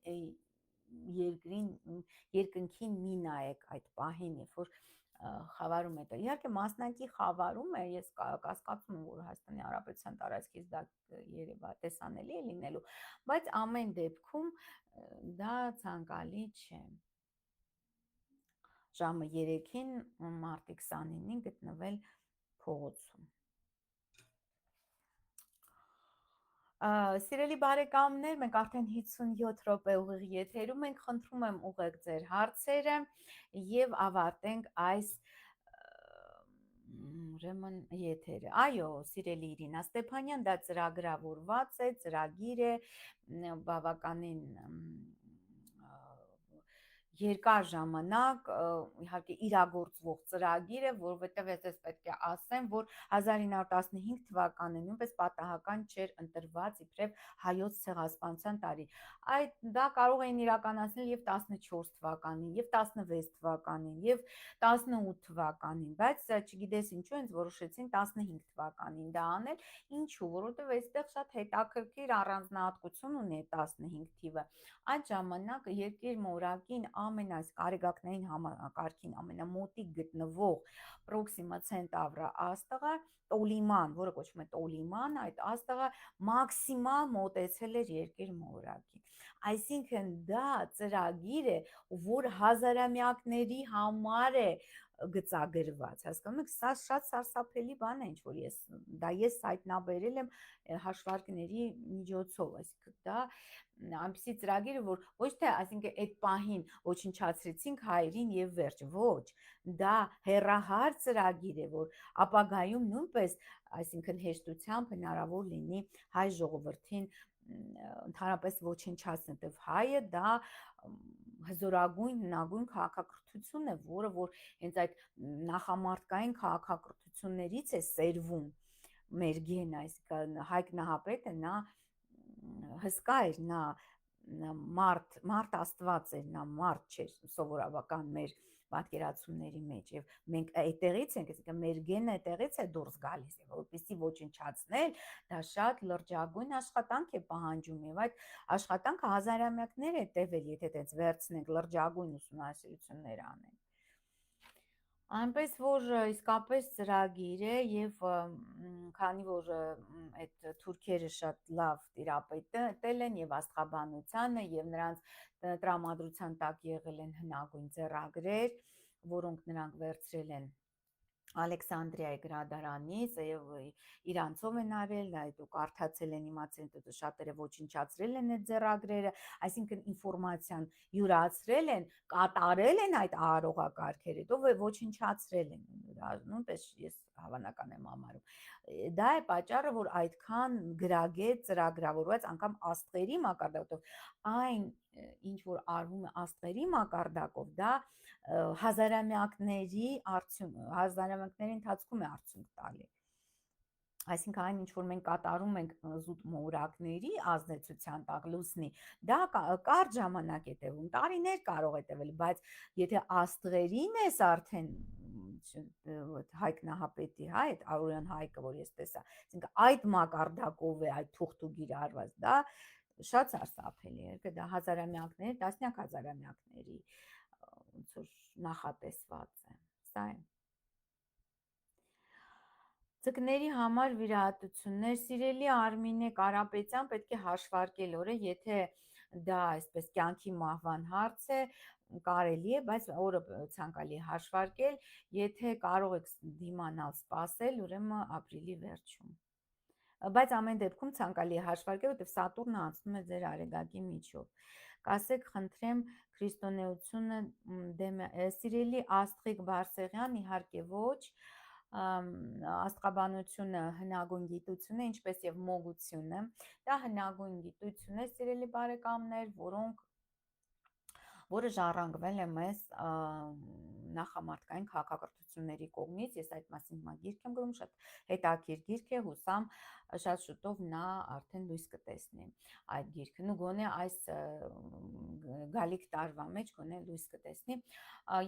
Speaker 1: երկնքին մի նայեք այդ պահին, երբ որ խավարում է դա։ Իհարկե մասնակի խավարում է, ես կասկածում եմ, որ Հայաստանի Հանրապետության տարածքից դա երևա տեսանելի է լինելու, բայց ամեն դեպքում դա ցանկալի չէ։ Ժամը 3-ին մարտի 29-ին գտնվել փողոցում։ Սիրելի բարեկամներ, մենք արդեն 57 րոպե ուղիղ եթերում ենք, խնդրում եմ ուղղեք ձեր հարցերը եւ ավարտենք այս ուրեմն եթերը։ Այո, սիրելի Իրինա Ստեփանյան, դա ծրագրավորված է, ծրագիր է, բավականին երկար ժամանակ իհարկե իրագործվող ծրագիր է, որովհետև ես պետք է ասեմ, որ 1915 թվականը նույնպես պատահական չէր ընտրված իբրև հայոց ցեղասպանության տարի։ Այդ դա կարող էին իրականացնել եւ 14 թվականին, եւ 16 թվականին, եւ 18 թվականին, բայց չգիտես ինչու հենց որոշեցին 15 թվականին դա անել, ինչու, որովհետև այստեղ շատ հետաքրքիր առանձնահատկություն ունի 15 թիվը։ Այդ ժամանակ երկիր մորակին ամենայս կարիգակնային համակարգին ամենամոտիկ գտնվող Պրոքսիմա Ցենտավրը աստղը, Տոլիման, որը կոչվում է Տոլիման, այդ աստղը մաքսիմալ մոտեցել էր երկիր մորակին։ Այսինքն դա ծրագիր է, որ հազարամյակների համար է գծագրված, հասկանում եք, սա շատ սարսափելի բան է, ինչ որ ես հայտնաբերել եմ հաշվարկների միջոցով, այսինքն դա այնպիսի ծրագիր է, որ ոչ թե այսինքն այդ պահին ոչնչացրեցինք հայրին եւ վերջ, ոչ, դա հեռահար ծրագիր է, որ ապագայում նույնպես, այսինքն հեշտությամբ հնարավոր լինի հայ ժողովրդին ընդհանրապես ոչնչացնել, դեպ հայը դա հզորագույն հնագույն քաղաքակրթություն է, որը որ հենց այդ նախամարտկային քաղաքակրթություններից է սերվում մեր գենը, այսինքն Հայկ Նահապետը նա հսկա էր, նա մարդ աստված էր, նա մարդ չէր սովորաբական մեր պատկերացումների մեջ եւ մենք այդտեղից ենք, այսինքն մեր գենը այդտեղից է դուրս գալիս եւ որպեսզի ոչնչացնել, դա շատ լրջագույն աշխատանք է պահանջում եւ այդ աշխատանքը հազարամյակներ է տևել, եթե այդպես վերցնենք լրջագույն ուսումնասիրություններ անենք։ Այնպես որ իսկապես ծրագիր է եւ քանի որ այդ թուրքերը շատ լավ տիրապետել են եւ աստղաբանությանը եւ նրանց տրամադրության տակ եղել են հնագույն ձեռագրեր, որոնք նրանք վերցրել են Ալեքսանդրիայի գրադարանից եւ իրանցով են արել, դուք կարդացել են, իմացել են, շատերը ոչնչացրել են այդ ձեռագրերը, այսինքն ինֆորմացիան յուրացրել են, կատարել են այդ արարողակարգերը, հետո ոչնչացրել են, նույնպես ես հավանական եմ համարում։ Դա է պատճառը, որ այդքան գրագետ ծրագրավորված անգամ աստղերի մակարդակով այն ինչ որ արվում է աստղերի մակարդակով, դա հազարամյակների ընթացքում է արդյունք տալի։ Այսինքն այն ինչ որ մենք կատարում ենք զուտ մորակների ազդեցության տակ լուսնի, դա կարճ ժամանակ է տևում, տարիներ կարող է տևել, բայց եթե աստղերին ես արդեն Հայկ Նահապետի, այդ Արոյան Հայկը, որ ես տեսա, այսինքն այդ մակարդակով է այդ թուղթուգիր արված, դա շատ սարսափելի է, դա հազարամյակներ, տասնյակ հազարամյակների ոնց որ նախատեսված է, սա է։ Ձկների համար վիրահատություններ, սիրելի Արմինե Կարապետյան, պետք է հաշվարկել օրը, եթե դա այսպես կյանքի մահվան հարց է, կարելի է, բայց օրը ցանկալի է հաշվարկել, եթե կարող եք դիմանալ սպասել, ուրեմն ապրիլի վերջում։ Բայց ամեն դեպքում ցանկալի է հաշվարկել, որտեղ Սատուրնը անցնում է ձեր արեգակի միջով։ Կասեք, խնդրեմ, քրիստոնեությունը դեմ է, սիրելի Աստղիկ Բարսեղյան, իհարկե ոչ, աստղաբանությունը հնագույն գիտություն է, ինչպես եւ մոգությունը, դա հնագույն գիտություն է, սիրելի բարեկամներ, որը ժառանգվել է մեզ նախամարտկային քաղաքակրթությունների կողմից, ես այդ մասին հիմա գիրք եմ գրում, շատ հետաքրքիր գիրք է, հուսամ շատ շուտով նա արդեն լույս կտեսնի այդ գիրքը, ու գոնե այս գալիք տարվա մեջ գոնե լույս կտեսնի,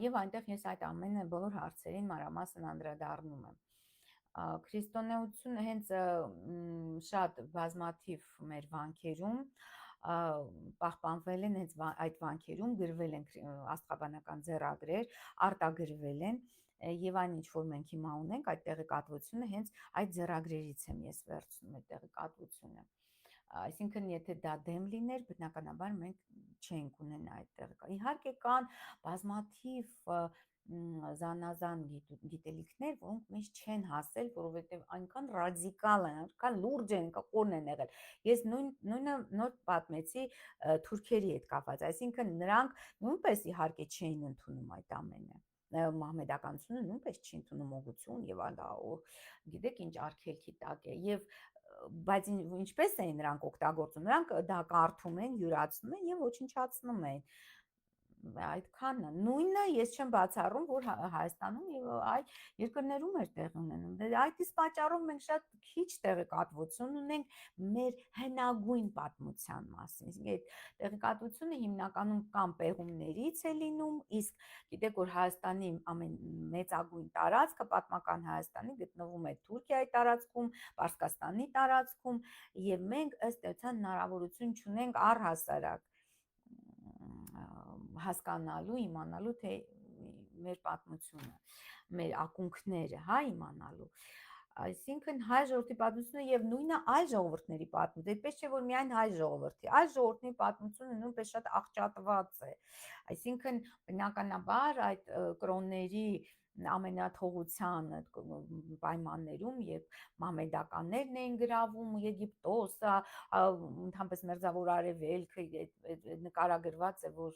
Speaker 1: եւ այնտեղ ես այդ ամենը բոլոր հարցերին մանրամասն անդրադառնում եմ։ Քրիստոնեությունը հենց շատ բազմաթիվ մեր վանքերում պահպանվել են հենց այդ վանքերում, գրվել են աստղաբանական ձեռագրեր, արտագրվել են եւ այն ինչ որ մենք հիմա ունենք, այդ տեղեկատվությունը հենց այդ ձեռագրերից եմ ես վերցնում այդ տեղեկատվությունը։ Այսինքն եթե դա դեմ լիներ, բնականաբար մենք չենք ունենա այդ տեղեկատվությունը։ Իհարկե կան բազմաթիվ զանազան գիտելիքներ, որոնք մեզ չեն հասել, որովհետև այնքան ռադիկալ են, այնքան լուրջ են, կորն են եղել։ Ես նույնը նոր պատմեցի թուրքերի հետ կապված, այսինքն նրանք նույնպես իհարկե չէին ընդունում այդ ամենը։ Մահմեդականությունը նույնպես չի ընդունում մոգություն եւ ալա, գիտեք ինչ արգելքի տակ է եւ բայց ինչպես էին նրանք օգտագործում, նրանք դա կարդում են, յուրացնում են եւ ոչնչացնում են։ Այդքանը նույնը ես չեմ բացառում, որ Հայաստանում եւ այլ երկրներում էր տեղի ունենում։ Այդ իսկ պատճառով մենք շատ քիչ տեղեկատվություն ունենք մեր հնագույն պատմության մասին։ Իսկ այդ տեղեկատվությունը հիմնականում կամ պեղումներից է լինում, իսկ գիտեք որ Հայաստանի ամենամեծագույն տարածքը պատմական Հայաստանի գտնվում է Թուրքիայի տարածքում, Պարսկաստանի տարածքում եւ մենք ըստ էության հնարավորություն չունենք առհասարակ հասկանալու, իմանալու թե մեր պատմությունը, մեր ակունքները, հա, իմանալու։ Այսինքն հայ ժողովրդի պատմությունը եւ նույնը այլ ժողովուրդների պատմությունը, այդպես չէ որ միայն հայ ժողովրդի, այլ ժողովրդի պատմությունը նույնպես շատ աղճատված է։ Այսինքն բնականաբար այդ կրոնների ամենաթողության պայմաններում եւ մահմեդականներն էին գրավում Եգիպտոսը, ընդհանրապես մերձավոր արևելքը, նկարագրված է որ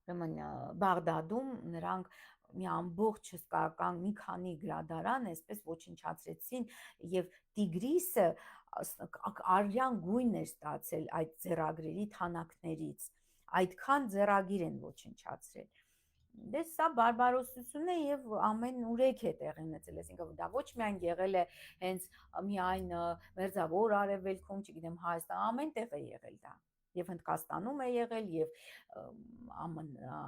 Speaker 1: ուրեմն Բաղդադում նրանք մի ամբողջ հսկայական մի քանի գրադարան այսպես ոչնչացրեցին եւ Տիգրիսը արյան գույն էր ստացել այդ ձեռագրերի թանակներից, այդքան ձեռագիր են ոչնչացրել։ Դե սա բարբարոսություն է եւ ամենուրեք է տեղի ունեցել, այսինքն դա ոչ միայն եղել է հենց միայն մերձավոր արևելքում, չգիտեմ Հայաստան, ամեն տեղ է եղել դա։ Եվ Հնդկաստանում է եղել, եւ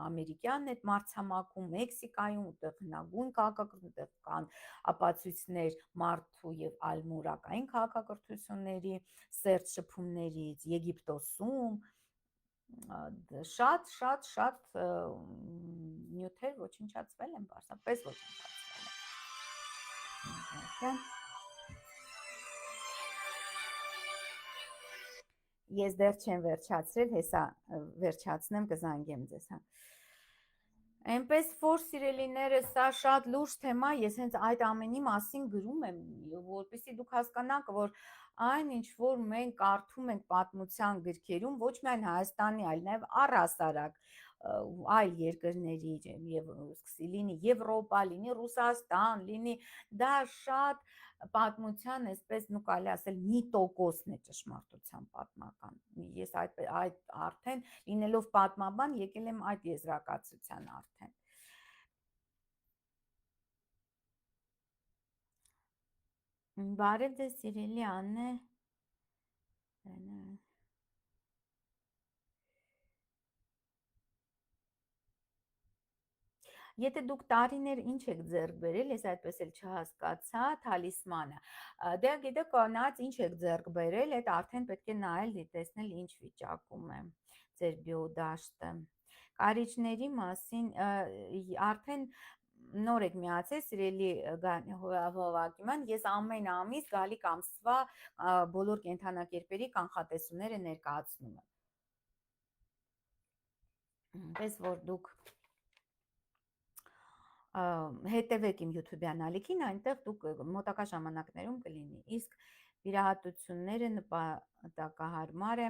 Speaker 1: ամերիկյան այդ մարտցամաքում, Մեքսիկայում, ուտեղ հնագույն քաղաքակրթություն, ուտեղ կան ապացույցներ մարդու եւ ալմուրակային քաղաքակրթությունների, սերտ շփումներից, Եգիպտոսում շատ շատ շատ նյութեր ոչնչացվել են, պարզապես ոչնչացվել են։ Ես դեռ չեմ վերջացրել, հեսա վերջացնեմ, կզանգեմ ձեզ, հա։ Այնպես որ սիրելիները, սա շատ լուրջ թեմա, ես հենց այդ ամենի մասին գրում եմ, որպեսզի դուք հասկանաք, որ այն ինչ որ մենք կարդում ենք պատմության գրքերում, ոչ միայն Հայաստանի, այլ նաև առհասարակ այլ երկրների, եւ սկսի լինի Եվրոպա, լինի Ռուսաստան, լինի, դա շատ պատմության, այսպես նու կարելի ասել, մի տոկոսն է ճշմարտության պատմական։ Ես այդ արդեն լինելով պատմաբան եկել եմ այդ եզրակացության արդեն։ Բարև ձեզ, սիրելի Աննե։ Եթե դուք տարիներ ինչ եք ձեռք բերել, ես այդպես էլ չհասկացա, թալիսմանը։ Դե գիտեք, նայած ինչ եք ձեռք բերել, այդ արդեն պետք է նայել, տեսնել ինչ վիճակում է ձեր բիոդաշտը։ Կարիճների մասին արդեն նոր եք միացել, սիրելի Հովակիման, ես ամեն ամիս գալիք ամսվա բոլոր կենդանակերպերի կանխատեսումները ներկայացնում եմ։ Պես որ դուք հետևեք իմ YouTube-յան ալիքին, այնտեղ դուք մոտակա ժամանակներում կլինի, իսկ վիրահատությունները նպատակահարմար է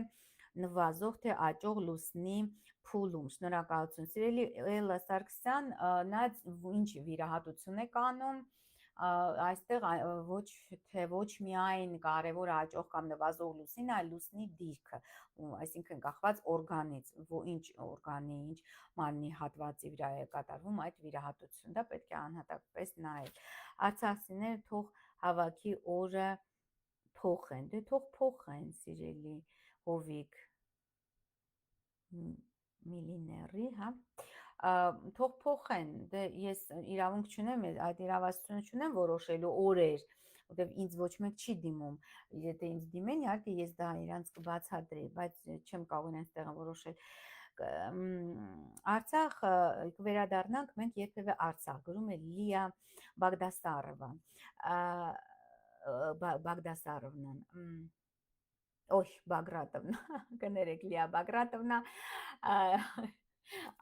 Speaker 1: նվազող թե աճող լուսնի փուլում։ Շնորհակալություն, սիրելի Էլլա Սարգսյան, նա ինչ վիրահատություն է կանում, այստեղ ոչ միայն կարևոր աճող կամ նվազող լուսին, այլ լուսնի դիրքը, այսինքն կախված օրգանից, ինչ օրգանի, ինչ մարմնի հատվածի վրա է կատարվում այդ վիրահատություն, դա պետք է անհատակպես նայել։ Արցախցիները թող հավաքի օրը փոխեն, դե թող փոխեն, սիրելի Հովիկ միլիների, հա, թող փոխեն, դե ես իրավունք չունեմ, այդ իրավասությունը չունեմ որոշելու օրեր, որտեվ ինձ ոչ մեկ չի դիմում, եթե ինձ դիմեն, իհարկե ես դա իրանց կբացատրեի, բայց չեմ կարող իրենց տեղը որոշել։ Արցախ կվերադառնանք մենք երբևէ Արցախ, գրում է Լիա Բագդասարովնան, օյ, Բագրատովնա, կներեք Լիա Բագրատովնա,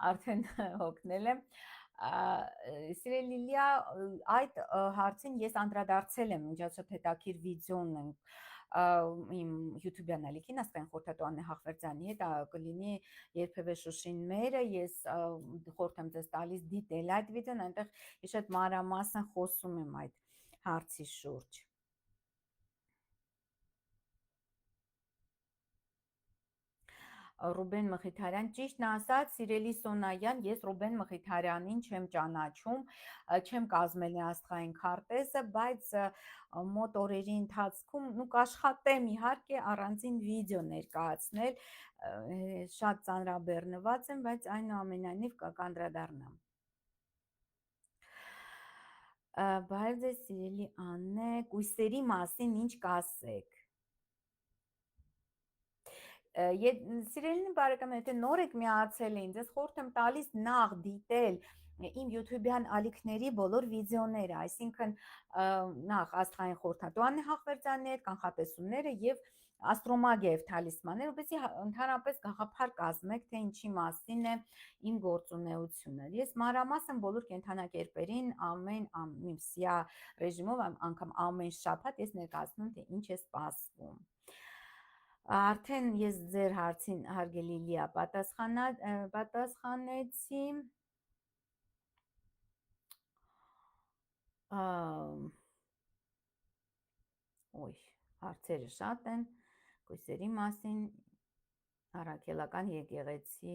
Speaker 1: արդեն հոգնել եմ։ Սիրելի Լիա, այդ հարցին ես անդրադարձել եմ, միջազգային հետաքրքիր վիդեոն իմ YouTube-յան ալիքին, ասկային խորհրդատու Աննե Հախվերդյանի հետ կլինի երբևէ Շուշին մերը, ես խորհուրդ եմ ձեզ տալիս դիտել այդ վիդեոն, այնտեղ ես շատ մանրամասն խոսում եմ այդ հարցի շուրջ։ Ռուբեն Մխիթարյան, ճիշտն ասած, սիրելի Սոնայան, ես Ռուբեն Մխիթարյանին չեմ ճանաչում, չեմ կազմել աստղային քարտեզը, բայց մոտ օրերի ընթացքում կաշխատեմ իհարկե առանձին վիդեո ներկայացնել, շատ ծանրաբեռնված եմ, բայց այնուամենայնիվ կանդրադառնամ։ Բարև ձեզ, սիրելի Աննե, կույսերի մասին ինչ կասեք։ Սիրելին բարեկամներ, եթե նոր եք միացել ինձ, ես խորհուրդ եմ տալիս նախ դիտել իմ YouTube-յան ալիքների բոլոր վիդեոները, այսինքն նախ աստղային խորհրդատու Աննե Հախվերդյանի հետ կանխատեսումները եւ աստրոմագիա եւ թալիսմանները, որպեսզի ընդհանրապես գաղափար կազմեք, թե ինչի մասին է իմ գործունեությունը։ Ես մանրամասն բոլոր կենդանակերպերին ամեն սիա ռեժիմով, անգամ ամեն շաբաթ ես ներկայացնում թե ինչ է սպասվում։ Արդեն ես ձեր հարցին հարգելի Լիա պատասխանեցի։ Ոյ, հարցերը շատ են, կույսերի մասին, առաքելական եկեղեցի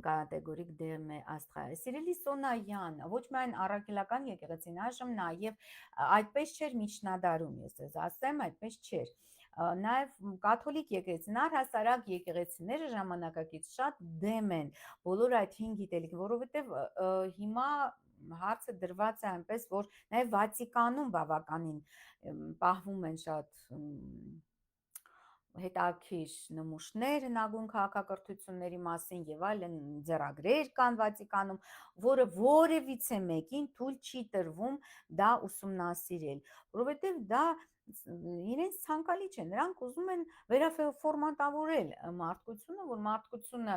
Speaker 1: կատեգորիկ դեմ է աստղայ։ Սիրելի Սոնայան, ոչ միայն առաքելական եկեղեցին, այժմ նաև այդպես չէր միջնադարում, ես ձեզ ասեմ, այդպես չէր։ Նաև կաթոլիկ եկեղեցին, առհասարակ եկեղեցիները ժամանակակից շատ դեմ են բոլոր այդ 5 գիտելիք, որովհետև հիմա հարցը դրված է այնպես, որ նաև Վատիկանում բավականին պահվում են շատ հետաքրքիր նմուշներ հնագույն քաղաքակրթությունների մասին եւ այլն ձեռագրեր կան Վատիկանում, որը որևիցե մեկին թույլ չի տրվում դա ուսումնասիրել, որովհետեւ դա իրենց ցանկալի չէ, նրանք ուզում են վերաֆորմատավորել մարդկությունը, որ մարդկությունը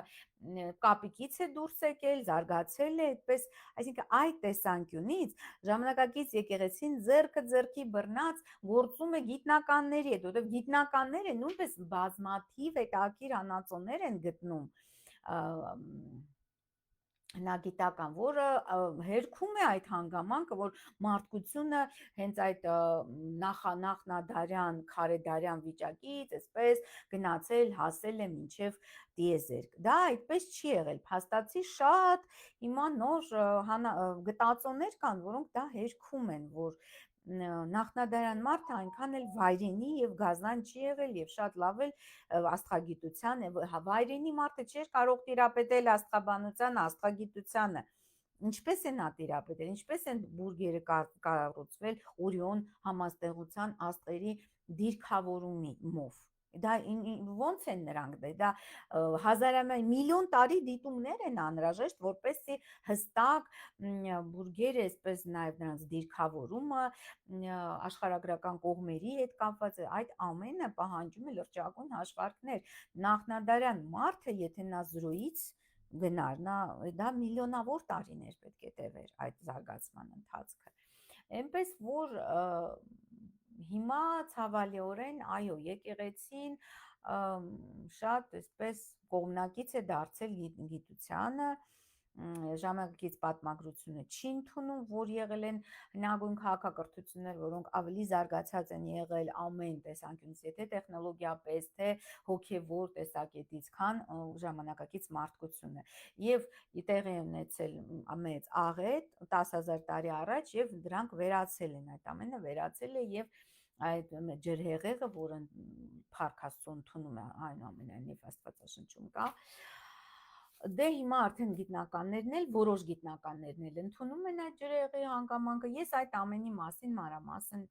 Speaker 1: կապիկից է դուրս եկել, զարգացել է, այդպես, այսինքն այդ տեսանկյունից ժամանակակից եկեղեցին ձեռքը ձեռքի բռնած գործում է գիտնականների հետ, որովհետև գիտնականները նույնպես բազմաթիվ հետաքրքիր հանածոներ են գտնում հնագիտական, որը հերքում է այդ հանգամանքը, որ մարդկությունը հենց այդ նախնադարյան, քարեդարյան վիճակից այսպես գնացել, հասել է մինչև տիեզերք։ Դա այդպես չի եղել, փաստացի շատ հիմա նոր գտածոներ կան, որոնք դա հերքում են, որ նախնադարյան մարդը այնքան էլ վայրենի եւ գազան չի եղել եւ շատ լավ էլ աստղագիտության վայրենի մարդը չէր կարող տիրապետել աստղաբանության, աստղագիտությանը, ինչպես է նա տիրապետել, ինչպես են բուրգերը կառուցվել Օրիոն համաստեղության աստղերի դիրքավորումով, դա ոնց են նրանք դա հազարամյա միլիոն տարի դիտումներ են անհրաժեշտ, որպեսզի հստակ բուրգերը, այսպես նաև նրանց դիրքավորումը աշխարհագրական կողմերի հետ կապված է, այդ ամենը պահանջում է լրջագույն հաշվարկներ։ Նախնադարյան մարդը, եթե նա զրոյից գնար, դա միլիոնավոր տարիներ պետք է տևեր այդ զարգացման ընթացքը։ Այնպես որ հիմա ցավալիորեն, այո, եկեղեցին շատ այսպես կողմնակից է դարձել գիտությանը, ժամանակակից պատմագրությունը չի ընդունում, որ եղել են հնագույն քաղաքակրթություններ, որոնք ավելի զարգացած են եղել ամեն տեսանկյունից, եթե տեխնոլոգիապես, թե հոգևոր տեսակետից, քան ժամանակակից մարդկությունը։ Եվ տեղի ունեցել մեծ աղետ 10,000 տարի առաջ եւ դրանք վերացել են, այդ ամենը վերացել է եւ այդ ջրհեղեղը, որը Փառք Աստծո ընդունում է այնուամենայնիվ Աստվածաշնչում կա, դե հիմա արդեն գիտնականներն էլ, որոշ գիտնականներն էլ ընդունում են այդ ջրհեղեղի հանգամանքը, ես այդ ամենի մասին մանրամասն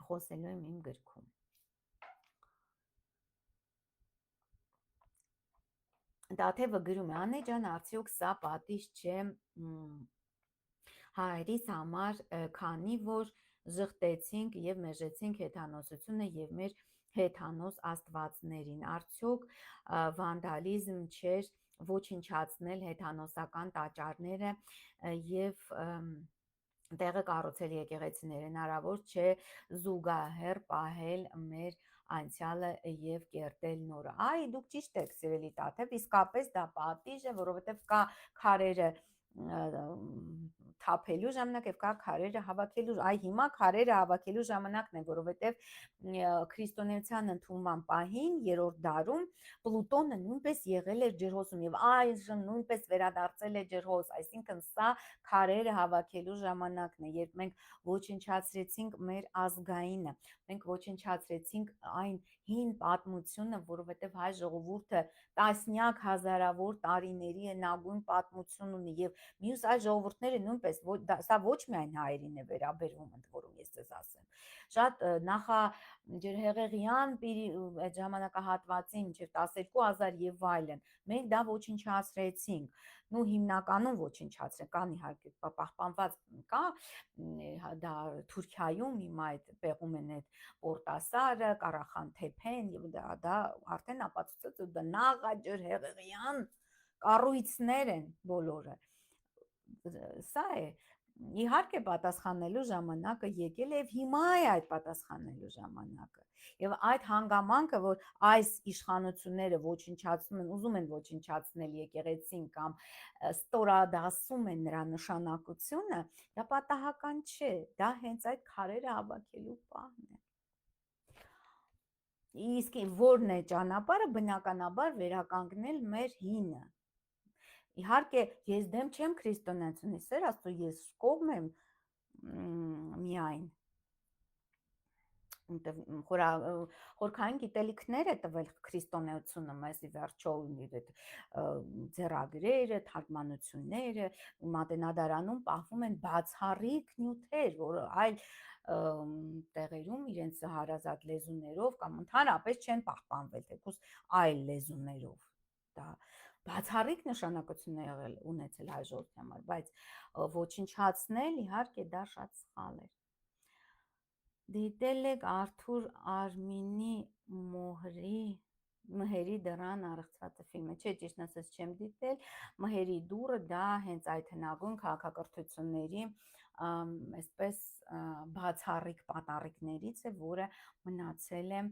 Speaker 1: խոսելու եմ իմ գրքում։ Դաթևը գրում է, Անե ջան, արդյոք սա պատիժ չէ հայերիս համար, քանի որ ժխտեցինք եւ մերժեցինք հեթանոսությունը եւ մեր հեթանոս աստվածներին, արդյոք վանդալիզմ չէր ոչնչացնել հեթանոսական տաճարները եւ տեղը կառուցել եկեղեցիներ, հնարավոր չէ զուգահեռ պահել մեր անցյալը եւ կերտել նորը։ Այ դուք ճիշտ եք, սիրելի Տաթև, իսկապես դա պատիժ է, որովհետեւ կա քարերը թափելու ժամանակ եւ կա քարերը հավաքելու, այ հիմա քարերը հավաքելու ժամանակն է, որովհետեւ քրիստոնեության ընդունման պահին 3-րդ դարում Պլուտոնը նույնպես եղել էր ջրհոսում եւ այժմ նույնպես վերադարձել է ջրհոս, այսինքն սա քարերը հավաքելու ժամանակն է, երբ մենք ոչնչացրեցինք մեր ազգայինը, մենք ոչնչացրեցինք այն հին պատմությունը, որովհետեւ հայ ժողովուրդը տասնյակ հազարավոր տարիների հնագույն պատմություն ունի եւ մյուս այլ ժողովուրդները նույնպես, սա ոչ միայն հայերին է վերաբերվում, ընդ որում ես ձեզ ասեմ, շատ ջրհեղեղյան այդ ժամանակահատվածին մինչև 12,000 եւ այլն, մենք դա ոչնչացրեցինք, նու հիմնականում ոչնչացրել, կան իհարկե պահպանված կա, դա Թուրքիայում հիմա այդ պեղում են այդ Պորտասարը, Կարախանթեփեն եւ դա արդեն ապացուցած դա նախաջրհեղեղյան կառույցներ են բոլորը։ Սա է, իհարկե պատասխանելու ժամանակը եկել է եւ հիմա է այդ պատասխանելու ժամանակը։ Եվ այդ հանգամանքը, որ այս իշխանությունները ոչնչացնում են, ուզում են ոչնչացնել եկեղեցին կամ ստորադասում են նրա նշանակությունը, դա պատահական չէ, դա հենց այդ քարերը հավաքելու պահն է։ Իսկ որն է ճանապարհը, բնականաբար վերականգնել մեր հինը, Իհարկե, ես դեմ չեմ քրիստոնեացունի, Սեր Աստծո, ես կողմ եմ միայն խորքային գիտելիքներ է տվել քրիստոնեությունը մեզ ի վերջո այդ ձեռագրերը, թարգմանությունները, մատենադարանում պահվում են բացառիկ նյութեր, որ այլ տեղերում իրենց հարազատ լեզուներով կամ ընդհանրապես չեն պահպանվել, թեկուզ այլ լեզուներով։ Դա բացառիկ նշանակություն է եղել ունեցել հայ ժողովրդի համար, բայց ոչնչացնել իհարկե դա շատ սխալ էր։ Դիտել եք Արթուր Արմինի Մհերի դռան առեղծված ֆիլմը, չէ, ճիշտ ասած չեմ դիտել, Մհերի դուռը դա հենց այդ հնագույն քաղաքակրթությունների այսպես բացառիկ պատառիկներից է, որը մնացել է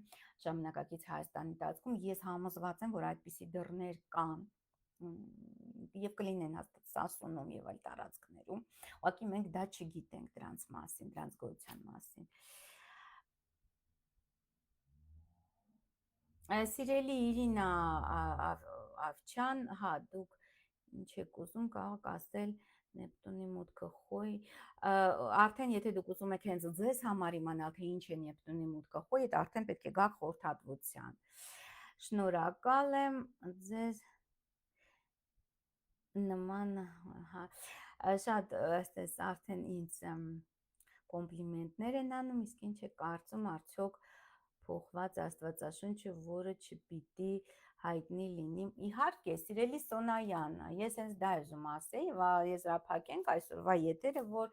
Speaker 1: ժամանակակից Հայաստանի տարածքում։ Ես համոզված եմ, որ այդպիսի դռներ կան եւ կլինեն հաստատ Սասունում եւ այլ տարածքներում, ուղղակի մենք դա չգիտենք դրանց մասին, դրանց գոյության մասին։ Սիրելի Իրինա Ավչյան, հա, դուք ինչ եք ուզում, կարող ասել Նեպտունի մուտքը խոյ, արդեն եթե դուք ուզում եք հենց ձեզ համար իմանալ, թե ինչ է Նեպտունի մուտքը խոյ, այդ արդեն պետք է գաք խորհրդատվության։ Շնորհակալ եմ ձեզ նման, հա, շատ այստես արդեն ինձ կոմպլիմենտներ են անում, իսկ ինչ է կարծում, արդյոք փոխված Աստվածաշունչը, որը չպիտի հայտնի լինի։ Իհարկե, սիրելի Սոնայան, ես հենց դա ուզում ասեի, եզրափակենք այսօրվա եթերը, որ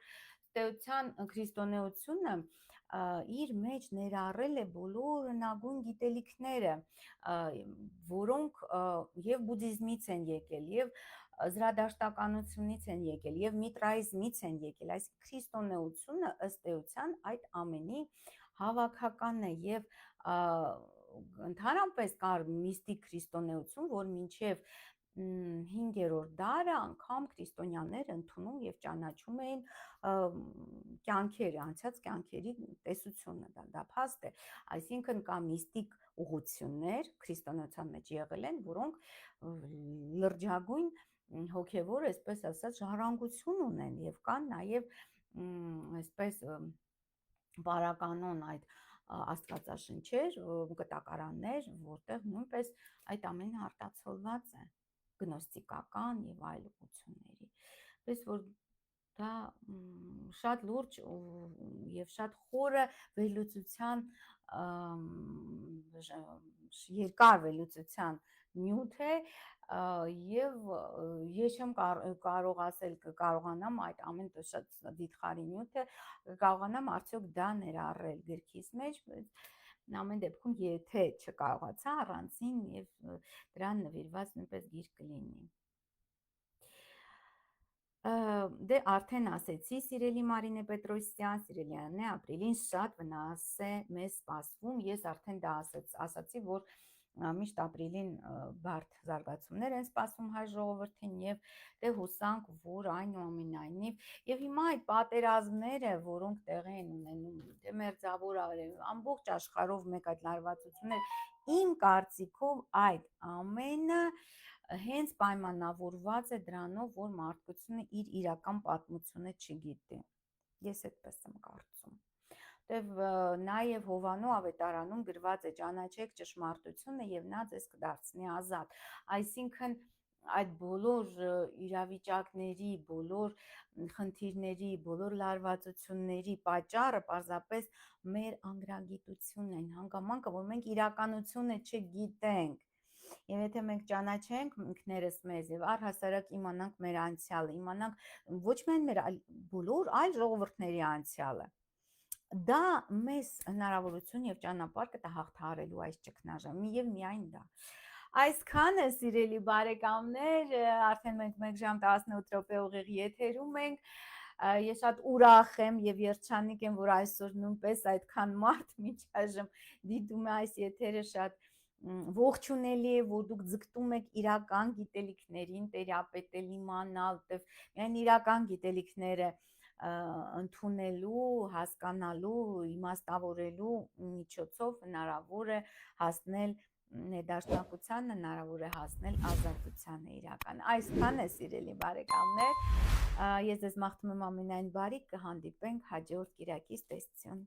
Speaker 1: ստեյության քրիստոնեությունը իր մեջ ներառել է բոլոր հնագույն գիտելիքները, որոնք եւ բուդդիզմից են եկել, եւ զրադաշտականությունից են եկել, եւ միտրայիզմից են եկել, այսինքն քրիստոնեությունը ըստ էության այդ ամենի հավաքականն է եւ ընդհանրապես կար միստիկ քրիստոնեություն, որ մինչեւ 5-րդ դարը անգամ քրիստոնյաները ընդունում եւ ճանաչում էին կյանքերը, անցած կյանքերի տեսությունը, դա փաստ է, այսինքն կա միստիկ ուղղություններ քրիստոնեության մեջ եղել են, որոնք լրջագույն հոգևոր, այսպես ասած, ժառանգություն ունեն եւ կան նաեւ այսպես բարականոն այդ աստվածաշնչեր, կտակարաններ, որտեղ նույնպես այդ ամենը արտացոլված է գնոստիկական եւ այլ ուղղությունների, պես որ դա շատ լուրջ եւ շատ խորը վերլուծության երկար վերլուծության նյութ է եւ ես չեմ կարող ասել կարողանամ այդ ամեն շատ դիթխարի նյութը կարողանամ արդյոք դա ներառել գրքիս մեջ, ամեն դեպքում եթե չկարողացա առանցին եւ դրան նվիրված նույնպես գիրք կլինի։ Դե արդեն ասեցի, սիրելի Մարինե Պետրոսյան, սիրելի Աննե Ապրիլին շատ վնաս է մեզ սպասվում, ես արդեն դա ասացի, որ միշտ ապրիլին բարդ զարգացումներ են սպասում հայ ժողովրդին եւ դե հուսանք, որ այնուամենայնիվ եւ հիմա այդ պատերազմները, որոնք տեղի են ունենում դե մերձավոր ամբողջ աշխարհով մեկ այդ լարվածություններ, իմ կարծիքով այդ ամենը հենց պայմանավորված է դրանով, որ մարդկությունը իր իրական պատմությունը չգիտի։ Ես այդպես եմ կարծում։ Եվ նաև Հովանու ավետարանում գրված է ճանաչեք ճշմարտությունը եւ նա ձեզ կդարձնի ազատ։ Այսինքն այդ բոլոր իրավիճակների, բոլոր խնդիրների, բոլոր լարվածությունների պատճառը պարզապես մեր անգրագիտությունն է, հանգամանքը, որ մենք իրականությունը չգիտենք։ Եվ եթե մենք ճանաչենք ինքներս մեզ եւ առհասարակ իմանանք մեր անցյալը, իմանանք ոչ միայն մեր բոլոր այլ ժողովուրդների անցյալը, դա մեզ հնարավորություն եւ ճանապարհ կտա հաղթահարելու այս ճգնաժամը եւ միայն դա։ Այսքանը սիրելի բարեկամներ, արդեն մենք 1 ժամ 18 րոպե ուղիղ եթերում ենք։ Ես շատ ուրախ եմ եւ երջանիկ եմ, որ այսօր նույնպես այդքան մարդ մինչ այժմ դիտում է այս եթերը, շատ ողջունելի է, որ դուք ձգտում եք իրական գիտելիքներին տերապետել, իմանալ, միայն իրական գիտելիքները ընդունելու, հասկանալու, իմաստավորելու միջոցով հնարավոր է հասնել ներդաշնակության հնարավոր է հասնել ազատությանը իրական։ Այսքան է, սիրելի բարեկամներ, ես ձեզ մաղթում եմ ամենայն բարիք, կհանդիպենք հաջորդ կիրակից, տեսություն։